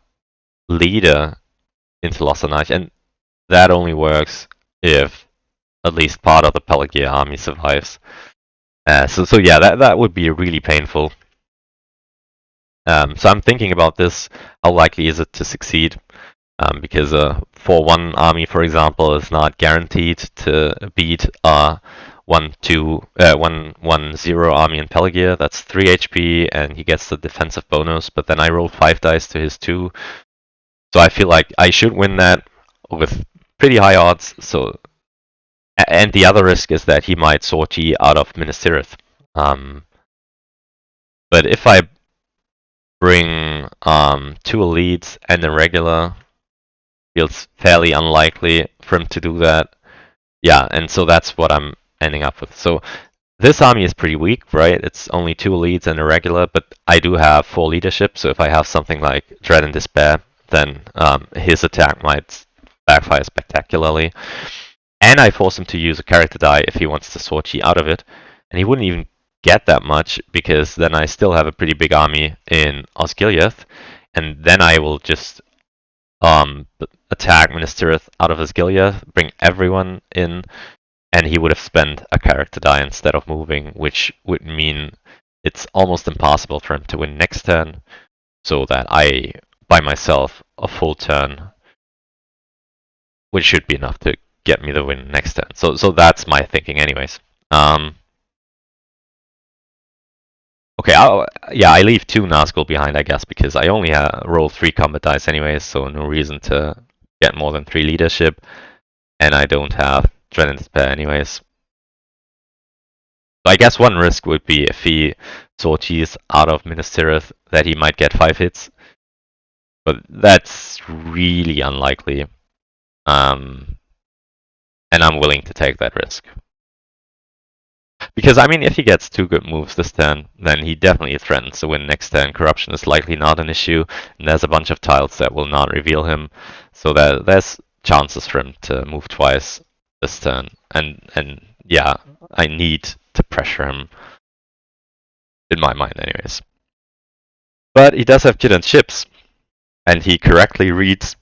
leader into Lassanage, and that only works if at least part of the Pelagear army survives. So yeah, that would be really painful. So I'm thinking about this. How likely is it to succeed? Because a 4-1 army, for example, is not guaranteed to beat a 1-0 army in Pelagear. That's 3 HP, and he gets the defensive bonus. But then I roll 5 dice to his 2, so I feel like I should win that with pretty high odds. So, and the other risk is that he might sortie out of Minas Tirith. But if I bring 2 elites and a regular, feels fairly unlikely for him to do that. Yeah, and so that's what I'm ending up with. So this army is pretty weak, right? It's only 2 elites and a regular, but I do have 4 leadership, so if I have something like Dread and Despair, then his attack might backfire spectacularly. And I force him to use a character die if he wants to sortie out of it, and he wouldn't even get that much, because then I still have a pretty big army in Osgiliath, and then I will just attack Minas Tirith out of Osgiliath, bring everyone in, and he would have spent a character die instead of moving, which would mean it's almost impossible for him to win next turn, so that I buy myself a full turn, which should be enough to get me the win next turn. So that's my thinking anyways. Okay, I leave 2 Nazgul behind, I guess, because I only roll 3 combat dice anyways, so no reason to get more than 3 leadership, and I don't have Dread and Despair anyways. So I guess one risk would be if he sorties out of Minas Tirith that he might get 5 hits, but that's really unlikely, and I'm willing to take that risk. Because, I mean, if he gets two good moves this turn, then he definitely threatens to win next turn. Corruption is likely not an issue, and there's a bunch of tiles that will not reveal him, so there's chances for him to move twice this turn. And yeah, I need to pressure him, in my mind anyways. But he does have Kid and Chips, and he correctly reads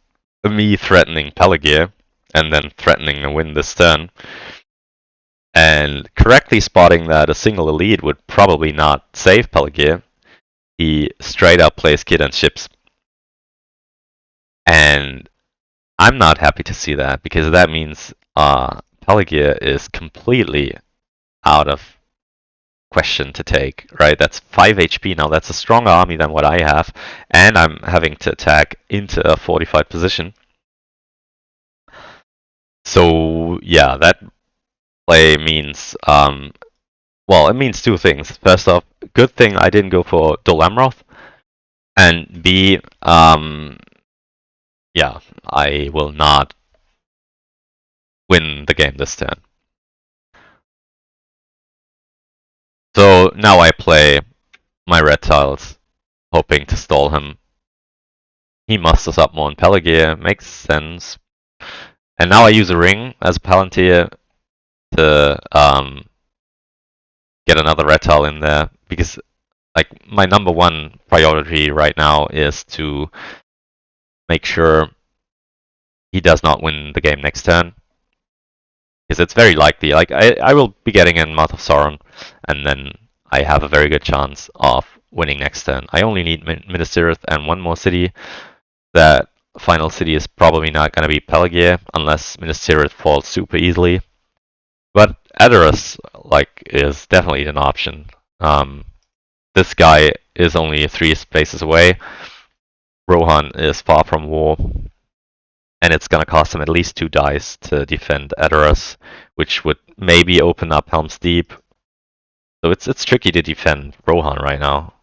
me threatening Pelagear, and then threatening to win this turn. And correctly spotting that a single elite would probably not save Pelagear, he straight up plays Kid and Chips. And I'm not happy to see that, because that means Pelagear is completely out of question to take, right? That's 5 HP now. That's a stronger army than what I have, and I'm having to attack into a fortified position. So yeah, that play means well, it means two things. First off, good thing I didn't go for Dol Amroth, and B, yeah, I will not win the game this turn. So now I play my red tiles, hoping to stall him. He musters up more on Pelagear, makes sense. And now I use a ring as a Palantir to get another red tile in there, because like my number one priority right now is to make sure he does not win the game next turn. Because it's very likely, like I will be getting in Mouth of Sauron, and then I have a very good chance of winning next turn. I only need Minas Tirith and one more city. That final city is probably not going to be Pelagear, unless Minas Tirith falls super easily. But Edoras, like, is definitely an option. This guy is only 3 spaces away. Rohan is far from war, and it's gonna cost him at least 2 dice to defend Edoras, which would maybe open up Helm's Deep. So it's tricky to defend Rohan right now.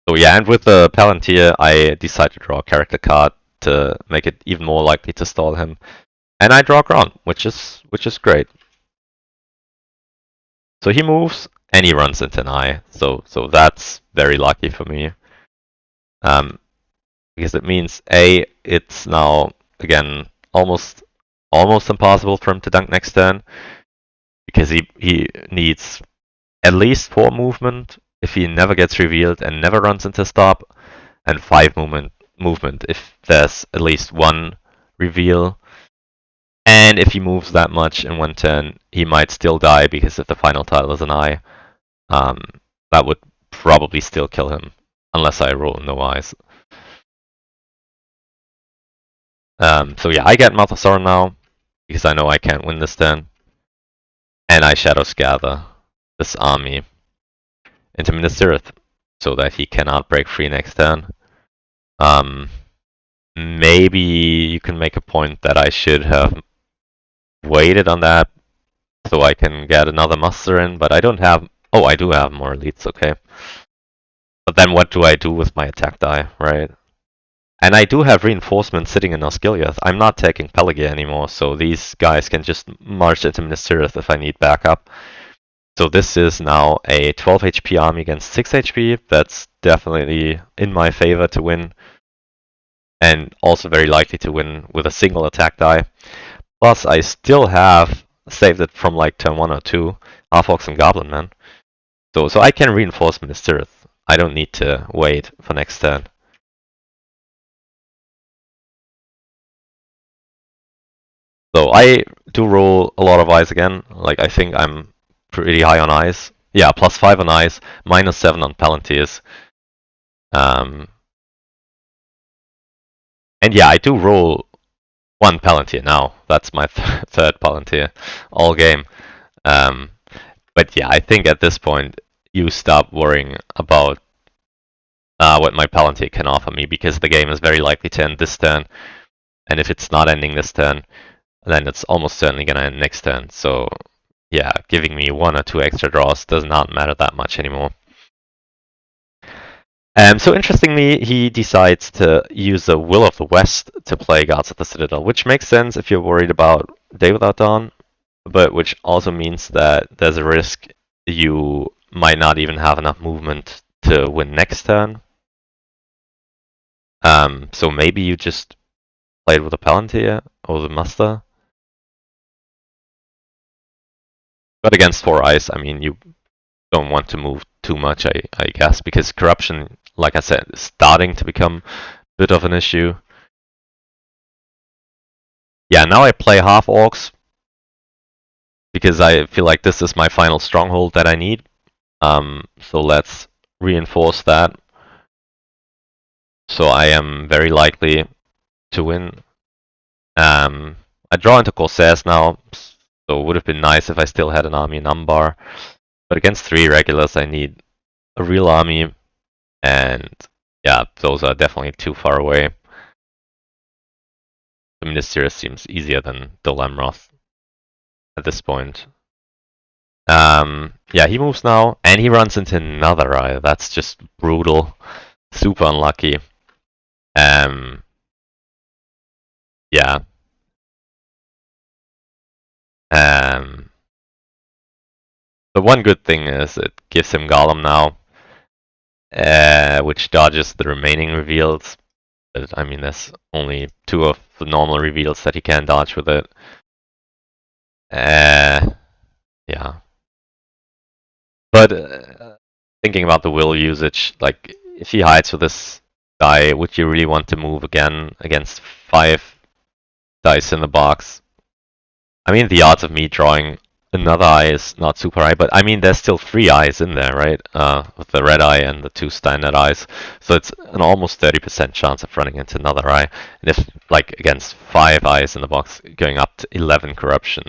So yeah, and with the Palantir, I decided to draw a character card to make it even more likely to stall him, and I draw Grant, which is great. So he moves, and he runs into an eye. So that's very lucky for me. Because it means A, it's now again almost impossible for him to dunk next turn, because he needs at least 4 movement if he never gets revealed and never runs into stop, and 5 movement if there's at least 1 reveal. And if he moves that much in 1 turn, he might still die, because if the final tile is an eye, that would probably still kill him, unless I roll no eyes. So yeah, I get Mouth of Sauron now, because I know I can't win this turn. And I Shadows Gather this army into Minas Tirith, so that he cannot break free next turn. Maybe you can make a point that I should have waited on that, so I can get another muster in, but I don't have... Oh, I do have more elites, okay. But then what do I do with my attack die, right? And I do have reinforcements sitting in Osgiliath. I'm not taking Pelagear anymore, so these guys can just march into Minas Tirith if I need backup. So this is now a 12 HP army against 6 HP. That's definitely in my favor to win. And also very likely to win with a single attack die. Plus, I still have saved it from like turn 1 or 2, Half-Orcs and Goblin Man. So I can reinforce Minas Tirith. I don't need to wait for next turn. So I do roll a lot of eyes again. Like, I think I'm pretty high on eyes. Yeah, +5 on eyes, -7 on Palantirs. And yeah, I do roll 1 Palantir now. That's my third Palantir all game. But yeah, I think at this point you stop worrying about what my Palantir can offer me, because the game is very likely to end this turn. And if it's not ending this turn, then it's almost certainly going to end next turn. So yeah, giving me 1 or 2 extra draws does not matter that much anymore. So interestingly, he decides to use the Will of the West to play Guards of the Citadel, which makes sense if you're worried about Day Without Dawn. but which also means that there's a risk you might not even have enough movement to win next turn. So maybe you just played with a Palantir or the Muster. But against 4 ice, I mean, you don't want to move too much, I guess, because corruption, like I said, is starting to become a bit of an issue. Yeah, now I play half orcs because I feel like this is my final stronghold that I need. So let's reinforce that. So I am very likely to win. I draw into Corsairs now, so it would have been nice if I still had an army in Umbar. But against 3 regulars, I need a real army, and yeah, those are definitely too far away. The Ministerius seems easier than Dolamroth at this point. Yeah, he moves now, and he runs into another eye. That's just brutal. Super unlucky. Yeah. The one good thing is it gives him Golem now, which dodges the remaining reveals. But I mean, there's only 2 of the normal reveals that he can dodge with it. Yeah. But thinking about the will usage, like if he hides with this guy, would you really want to move again against 5 dice in the box? I mean, the odds of me drawing another eye is not super high, but I mean, there's still 3 eyes in there, right? With the red eye and the 2 standard eyes. So it's an almost 30% chance of running into another eye. And if, like, against 5 eyes in the box, going up to 11 corruption,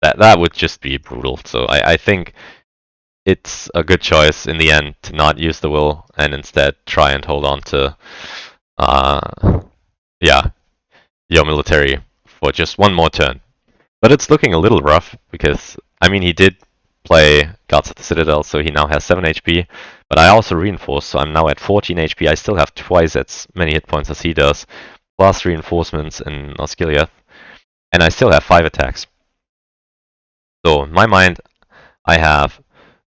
that would just be brutal. So I think it's a good choice in the end to not use the will and instead try and hold on to, yeah, your military for just one more turn. But it's looking a little rough because, I mean, he did play Guards of the Citadel, so he now has 7 HP. But I also reinforced, so I'm now at 14 HP. I still have twice as many hit points as he does, plus reinforcements in Osgiliath. And I still have 5 attacks. So in my mind, I have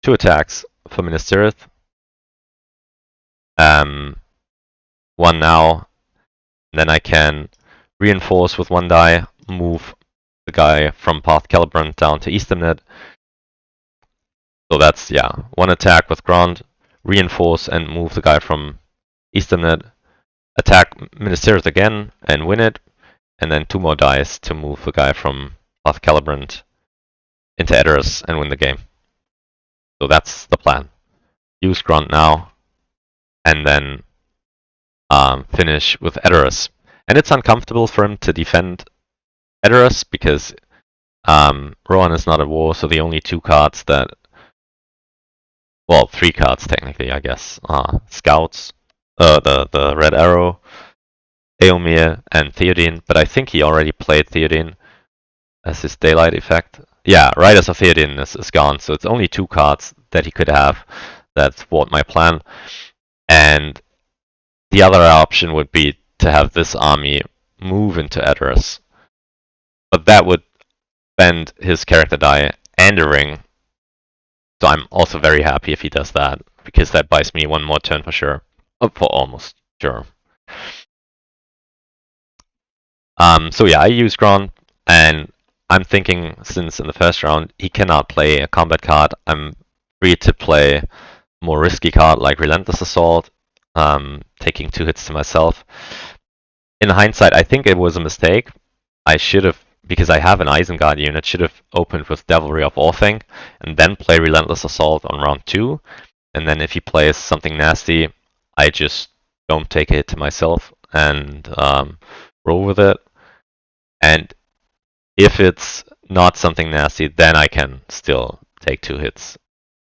2 attacks for Ministerieth. 1 now. Then I can reinforce with 1 die, move the guy from Path Calibrant down to Easternnet. So that's, yeah, 1 attack with Ground, reinforce and move the guy from Easternnet, attack Ministerius again and win it, and then 2 more dice to move the guy from Path Calibrant into Edoras and win the game. So that's the plan. Use Grunt now, and then finish with Edoras. And it's uncomfortable for him to defend Edoras because Rohan is not at war, so the only 2 cards that, well, 3 cards technically, I guess, Scouts, the Red Arrow, Eomir, and Theoden, but I think he already played Theoden as his daylight effect. Yeah, Riders of Theoden is gone, so it's only 2 cards that he could have that thwart my plan. And the other option would be to have this army move into Edoras. But that would spend his character die and a ring. So I'm also very happy if he does that, because that buys me 1 more turn for sure. For almost sure. So yeah, I use Grant, and I'm thinking since in the first round he cannot play a combat card, I'm free to play a more risky card like Relentless Assault, taking 2 hits to myself. In hindsight, I think it was a mistake. I should have, because I have an Isengard unit, should have opened with Devilry of Orthanc and then play Relentless Assault on round 2. And then if he plays something nasty, I just don't take a hit to myself and roll with it. And if it's not something nasty, then I can still take 2 hits,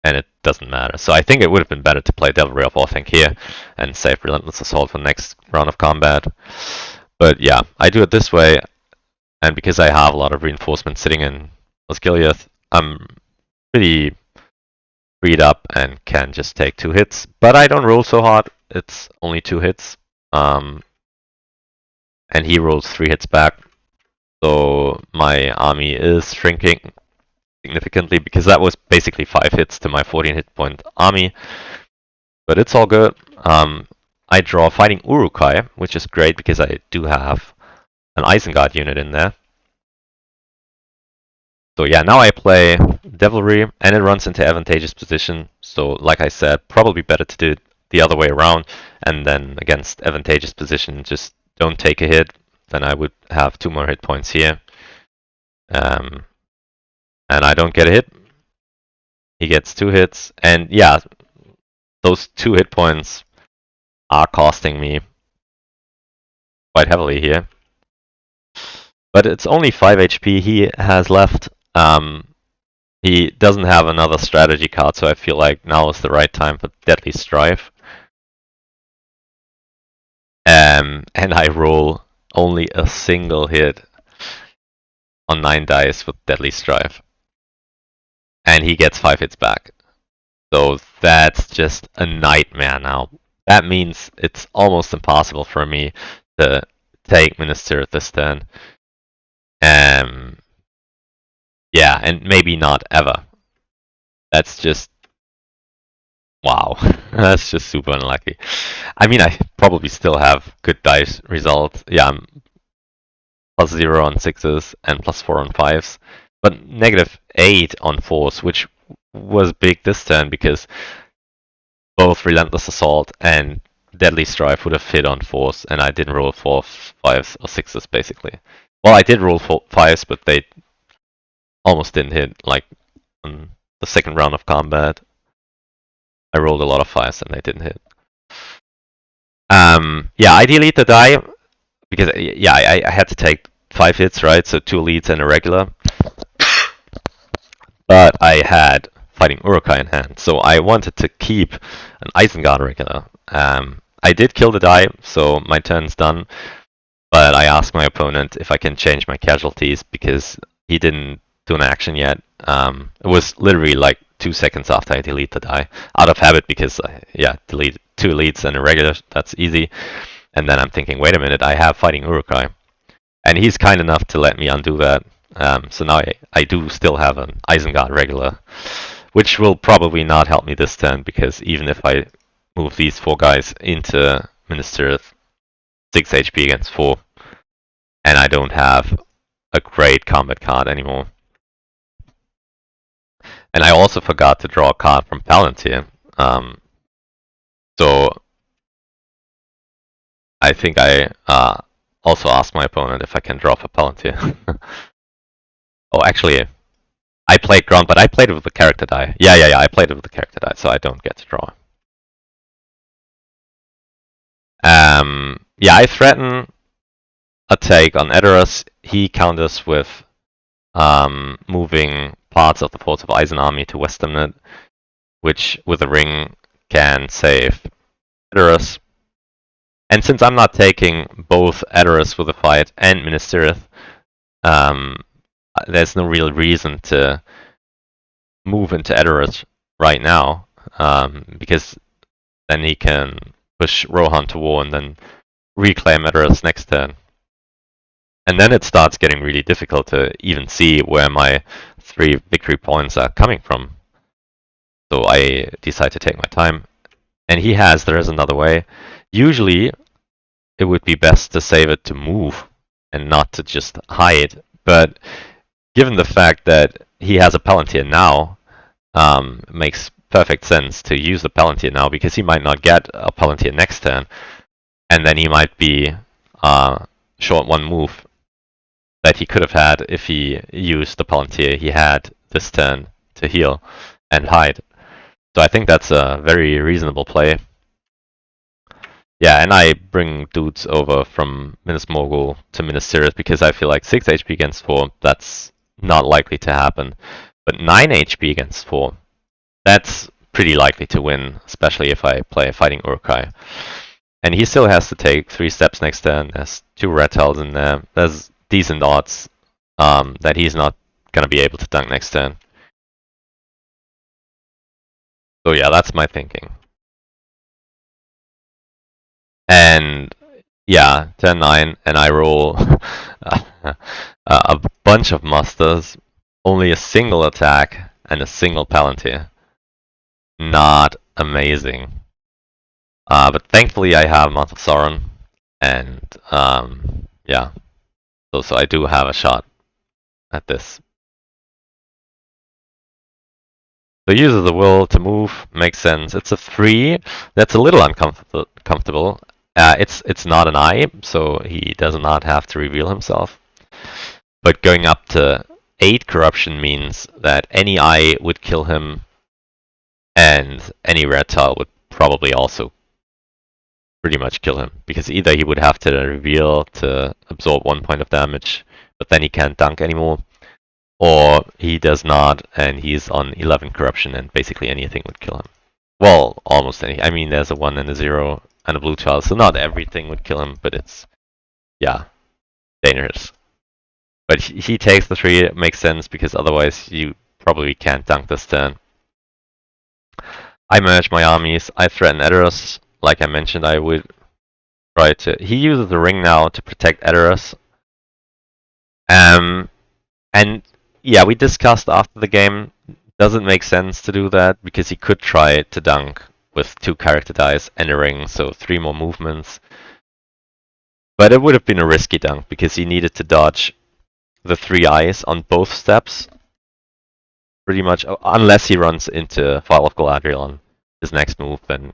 and it doesn't matter. So I think it would have been better to play Devilry of Orthanc here and save Relentless Assault for the next round of combat. But yeah, I do it this way, and because I have a lot of reinforcements sitting in Osgiliath, I'm pretty freed up and can just take 2 hits. But I don't roll so hard, it's only 2 hits. And he rolls 3 hits back. So my army is shrinking significantly because that was basically 5 hits to my 14 hit point army. But it's all good. I draw Fighting Urukai, which is great because I do have an Isengard unit in there. So yeah, now I play Devilry, and it runs into advantageous position. So like I said, probably better to do it the other way around, and then against advantageous position, just don't take a hit. Then I would have 2 more hit points here. And I don't get a hit. He gets 2 hits, and yeah, those 2 hit points are costing me quite heavily here. But it's only 5 HP he has left. He doesn't have another strategy card, so I feel like now is the right time for Deadly Strife. And I roll only a single hit on 9 dice with Deadly Strife. And he gets 5 hits back. So that's just a nightmare now. That means it's almost impossible for me to take Minister this turn. Yeah, and maybe not ever. That's just wow. That's just super unlucky. I mean, I probably still have good dice results. Yeah, I'm +0 on 6s and +4 on 5s. But -8 on 4s, which was big this turn because both Relentless Assault and Deadly Strife would have hit on 4s, and I didn't roll 4s, 5s, or 6s basically. Well, I did roll 5s, but they almost didn't hit, like on the second round of combat. I rolled a lot of 5s and they didn't hit. Yeah, I delete the die because yeah, I had to take 5 hits, right? So 2 elites and a regular. But I had Fighting Urukai in hand, so I wanted to keep an Isengard regular. I did kill the die, so my turn's done. But I asked my opponent if I can change my casualties because he didn't do an action yet. It was literally like 2 seconds after I delete the die, out of habit because yeah, delete 2 elites and a regular, that's easy. And then I'm thinking, wait a minute, I have Fighting Urukai. And he's kind enough to let me undo that. So now I do still have an Isengard regular, which will probably not help me this turn because even if I move these 4 guys into Minister 6 HP against 4, and I don't have a great combat card anymore. And I also forgot to draw a card from Palantir. So I think I also asked my opponent if I can draw for Palantir. Oh, actually, I played Ground, but I played it with the character die. Yeah, I played it with the character die, so I don't get to draw. Yeah, I threaten a take on Edoras. He counters with moving parts of the Force of Eisen army to Westernet, which with a ring can save Edoras. And since I'm not taking both Edoras with a fight and Minas Tirith, there's no real reason to move into Edoras right now, because then he can push Rohan to war and then reclaim Edoras next turn. And then it starts getting really difficult to even see where my 3 victory points are coming from. So I decide to take my time. And he has, there is another way. Usually, it would be best to save it to move and not to just hide. But given the fact that he has a Palantir now, it makes perfect sense to use the Palantir now because he might not get a Palantir next turn. And then he might be short 1 move that he could have had if he used the Palantir he had this turn to heal and hide. So I think that's a very reasonable play. Yeah, and I bring dudes over from Minas Morgul to Minas Tirith because I feel like 6 HP against 4, that's not likely to happen. But 9 HP against 4, that's pretty likely to win, especially if I play Fighting Urukai. And he still has to take 3 steps next turn. There's 2 red tiles in there. There's decent odds that he's not going to be able to dunk next turn. So yeah, that's my thinking. And yeah, turn 9, and I roll A bunch of musters, only a single attack, and a single Palantir. Not amazing. But thankfully I have Mouth of Sauron, and yeah, so I do have a shot at this. So uses the will to move, makes sense. It's a 3. That's a little uncomfortable. It's not an eye, so he does not have to reveal himself. But going up to 8 corruption means that any eye would kill him, and any red tile would probably also pretty much kill him. Because either he would have to reveal to absorb 1 point of damage, but then he can't dunk anymore, or he does not, and he's on 11 corruption, and basically anything would kill him. Well, almost any. I mean, there's a 1 and a 0 and a blue tile, so not everything would kill him, but it's, yeah, dangerous. But he takes the 3, it makes sense, because otherwise you probably can't dunk this turn. I merge my armies, I threaten Edoras, like I mentioned I would try to. He uses the ring now to protect Edoras. And yeah, we discussed after the game, doesn't make sense to do that, because he could try to dunk with 2 character dice and a ring, so 3 more movements. But it would have been a risky dunk, because he needed to dodge the 3 eyes on both steps. Pretty much, unless he runs into File of Galadriel on his next move, then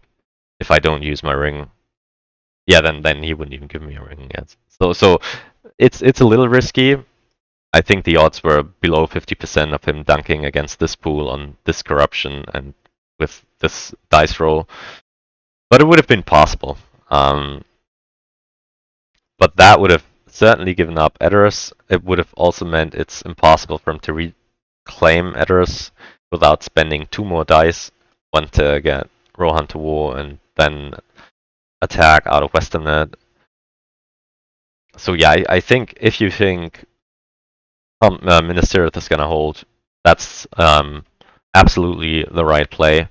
if I don't use my ring, yeah, then he wouldn't even give me a ring yet. So it's a little risky. I think the odds were below 50% of him dunking against this pool on this corruption and with this dice roll. But it would have been possible. But that would have certainly given up Edoras. It would have also meant it's impossible for him to reclaim Edoras without spending 2 more dice. One to get Rohan to war and then attack out of Western Net. So yeah, I think if you think Minas Tirith is going to hold, that's absolutely the right play.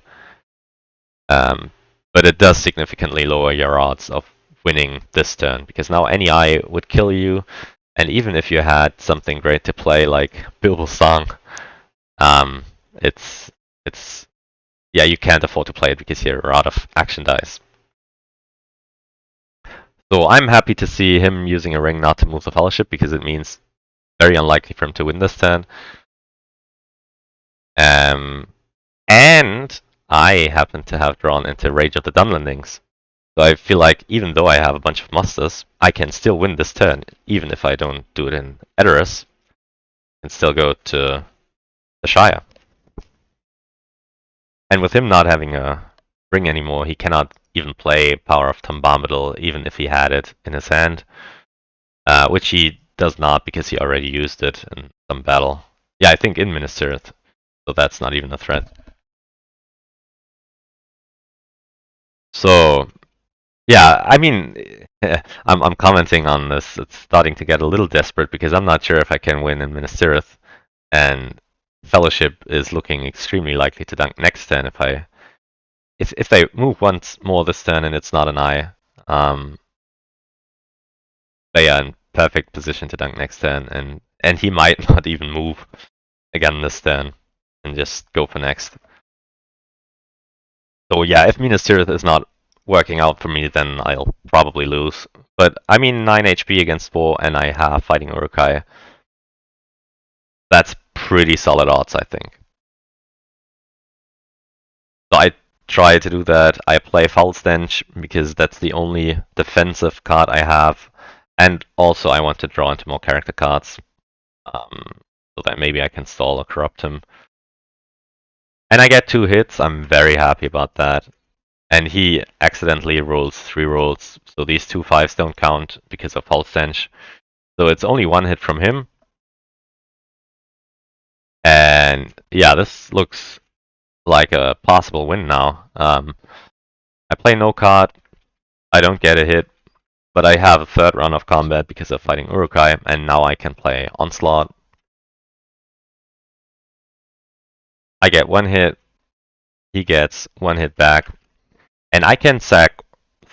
But it does significantly lower your odds of winning this turn, because now any eye would kill you, and even if you had something great to play like Bilbo's Song, it's yeah, you can't afford to play it because you're out of action dice. So I'm happy to see him using a ring not to move the Fellowship, because it means very unlikely for him to win this turn. And I happen to have drawn into Rage of the Dunlendings. So I feel like even though I have a bunch of musters, I can still win this turn, even if I don't do it in Edoras, and still go to the Shire. And with him not having a ring anymore, he cannot even play Power of Tom Bombadil, even if he had it in his hand, which he does not because he already used it in some battle. Yeah, I think in Minas Tirith, so that's not even a threat. So yeah, I mean, I'm commenting on this. It's starting to get a little desperate because I'm not sure if I can win in Minas Tirith, and Fellowship is looking extremely likely to dunk next turn if they move once more this turn and it's not an eye. They are in perfect position to dunk next turn, and he might not even move again this turn and just go for next. So yeah, if Minas Tirith is not working out for me, then I'll probably lose. But I mean, 9 HP against 4, and I have Fighting Uruk-hai. That's pretty solid odds, I think. So I try to do that. I play Foul Stench because that's the only defensive card I have. And also I want to draw into more character cards. So that maybe I can stall or corrupt him. And I get 2 hits. I'm very happy about that. And he accidentally rolls 3 rolls, so these 2 5s don't count because of Foul Stench. So it's only 1 hit from him. And yeah, this looks like a possible win now. I play no card, I don't get a hit, but I have a 3rd run of combat because of Fighting Uruk-hai, and now I can play Onslaught. I get 1 hit, he gets 1 hit back, and I can sack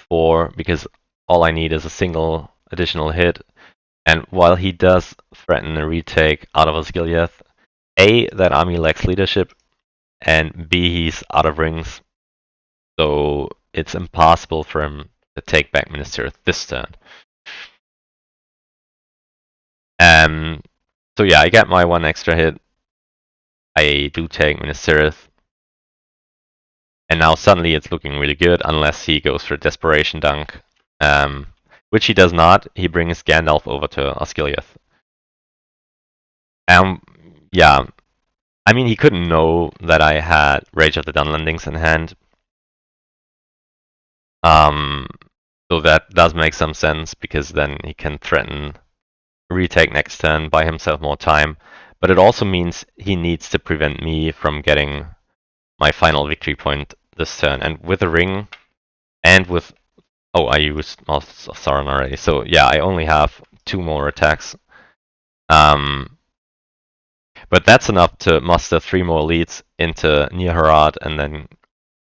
4 because all I need is a single additional hit. And while he does threaten a retake out of Osgiliath, A, that army lacks leadership, and B, he's out of rings, so it's impossible for him to take back Minister this turn. So yeah, I get my one extra hit. I do take Ministerith. And now suddenly it's looking really good, unless he goes for a Desperation Dunk. Which he does not. He brings Gandalf over to Osgiliath. Yeah. I mean, he couldn't know that I had Rage of the Dunlandings in hand. So that does make some sense, because then he can threaten retake next turn, buy himself more time. But it also means he needs to prevent me from getting my final victory point this turn. And with a ring, and with... Oh, I used Mouth of Sauron already. So yeah, I only have 2 more attacks. But that's enough to muster 3 more leads into Near Harad, and then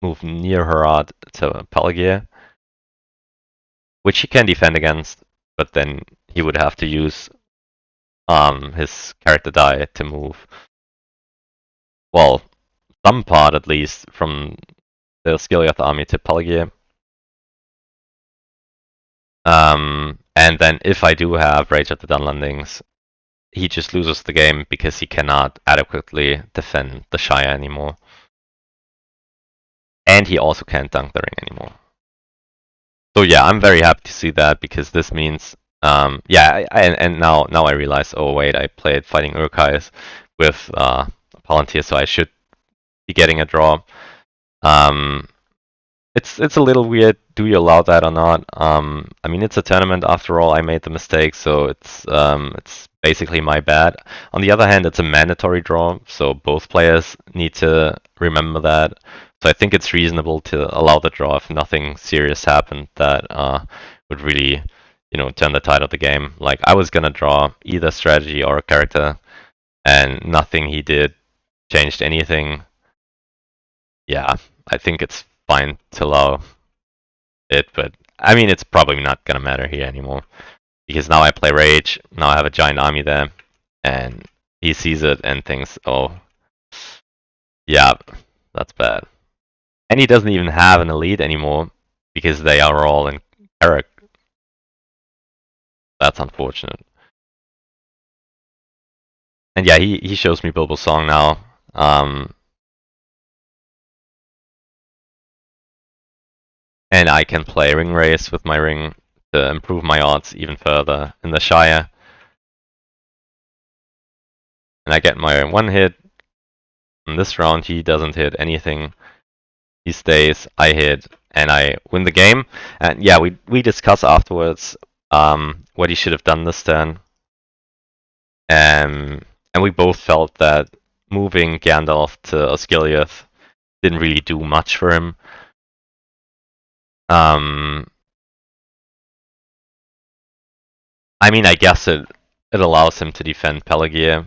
move Near Harad to Pelagir, which he can defend against, but then he would have to use his character die to move, well, some part at least, from the Osgiliath army to Pelagir. And then if I do have Rage at the Dunlandings, he just loses the game because he cannot adequately defend the Shire anymore. And he also can't dunk the ring anymore. So yeah, I'm very happy to see that, because this means, yeah, and now I realize, oh wait, I played Fighting Urukais with Palantir, so I should be getting a draw. It's a little weird. Do you allow that or not? I mean, it's a tournament after all. I made the mistake, so it's basically my bad. On the other hand, it's a mandatory draw, so both players need to remember that. So I think it's reasonable to allow the draw if nothing serious happened that would really, turn the tide of the game. Like, I was gonna draw either strategy or a character, and nothing he did changed anything. Yeah, I think it's fine to allow it, but I mean, it's probably not gonna matter here anymore, because now I play Rage, now I have a giant army there, and he sees it and thinks, oh, yeah, that's bad. And he doesn't even have an elite anymore, because they are all in Carrick. That's unfortunate. And yeah, he shows me Bilbo's Song now. And I can play Ring Race with my ring to improve my odds even further in the Shire. And I get my 1 hit. In this round, he doesn't hit anything. He stays, I hit, and I win the game. And yeah, we discuss afterwards what he should have done this turn. And we both felt that moving Gandalf to Osgiliath didn't really do much for him. I mean, I guess it allows him to defend Pelagir,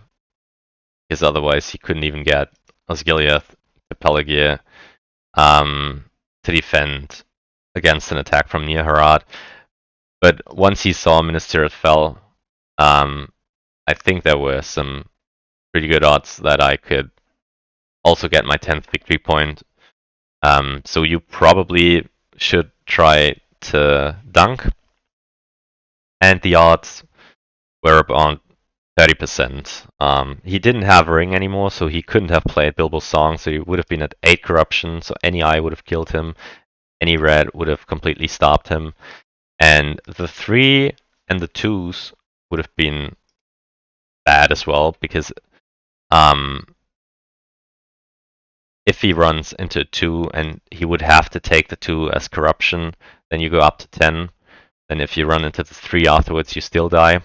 because otherwise he couldn't even get Osgiliath to Pelagir to defend against an attack from Near Harad. But once he saw Minister fell, I think there were some pretty good odds that I could also get my 10th victory point. So you probably should try to dunk. And the odds were about 30%. He didn't have a ring anymore, so he couldn't have played Bilbo's Song, so he would have been at 8 corruption, so any eye would have killed him. Any red would have completely stopped him. And the 3 and the 2s would have been bad as well, because if he runs into 2 and he would have to take the 2 as corruption, then you go up to 10. Then if you run into the 3 afterwards, you still die.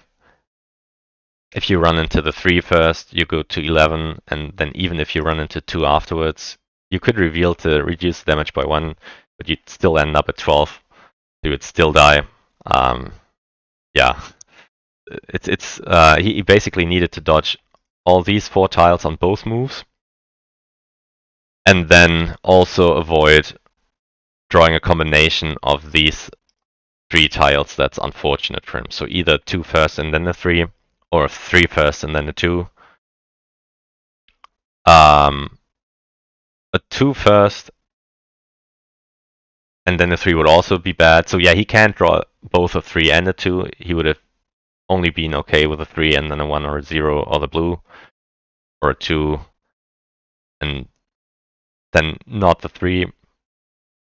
If you run into the 3 first, you go to 11, and then even if you run into 2 afterwards, you could reveal to reduce the damage by 1, but you'd still end up at 12. So you would still die. Yeah. He basically needed to dodge all these 4 tiles on both moves, and then also avoid drawing a combination of these 3 tiles that's unfortunate for him. So either 2 first and then a 3, or 3 first and then a 2. A 2 first and then a 3 would also be bad. So yeah, he can't draw both a 3 and a 2. He would have only been okay with a 3 and then a 1 or a 0 or the blue, or a 2 and then not the 3.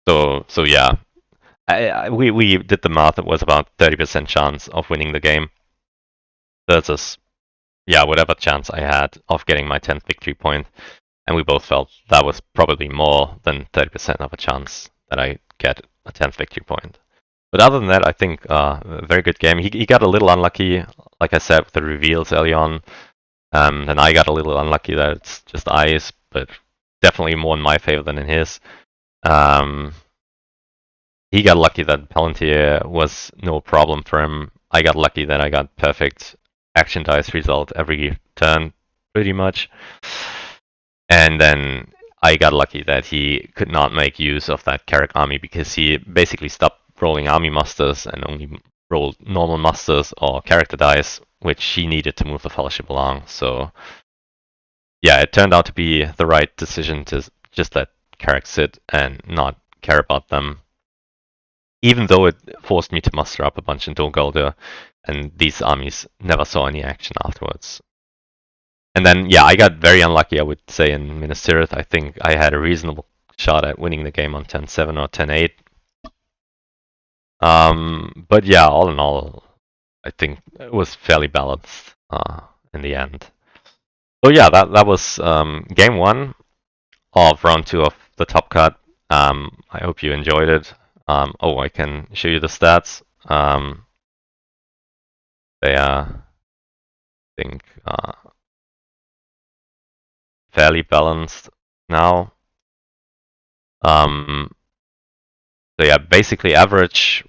So yeah, we did the math. It was about 30% chance of winning the game versus whatever chance I had of getting my 10th victory point, and we both felt that was probably more than 30% of a chance that I get a 10th victory point. But other than that, I think a very good game. He got a little unlucky, like I said, with the reveals early on, and I got a little unlucky that it's just eyes, but definitely more in my favor than in his. He got lucky that Palantir was no problem for him. I got lucky that I got perfect action dice result every turn, pretty much. And then I got lucky that he could not make use of that Carrack army because he basically stopped rolling army musters and only rolled normal musters or character dice, which he needed to move the fellowship along. So yeah, it turned out to be the right decision to just let Carrack sit and not care about them, even though it forced me to muster up a bunch in Dol and these armies never saw any action afterwards. And then, yeah, I got very unlucky, I would say, in Minas Tirith. I think I had a reasonable shot at winning the game on 10-7 or 10-8. But yeah, all in all, I think it was fairly balanced in the end. So yeah, that was game 1 of round 2 of the Top Cut. I hope you enjoyed it. I can show you the stats. They are, I think, fairly balanced now. So yeah, basically average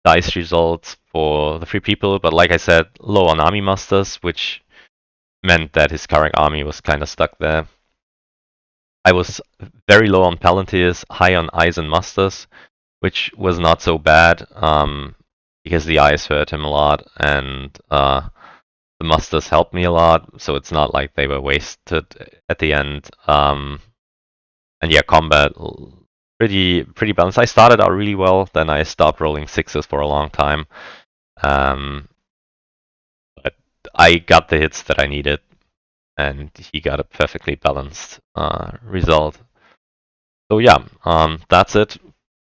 dice results for the 3 people, but like I said, low on army musters, which meant that his current army was kind of stuck there. I was very low on Palantirs, high on eyes and musters, which was not so bad, because the eyes hurt him a lot, and the musters helped me a lot, so it's not like they were wasted at the end. And yeah, combat pretty balanced. I started out really well, then I stopped rolling 6s for a long time. But I got the hits that I needed, and he got a perfectly balanced result. So yeah, that's it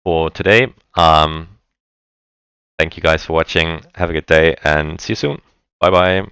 for today. Thank you guys for watching. Have a good day, and see you soon. Bye bye.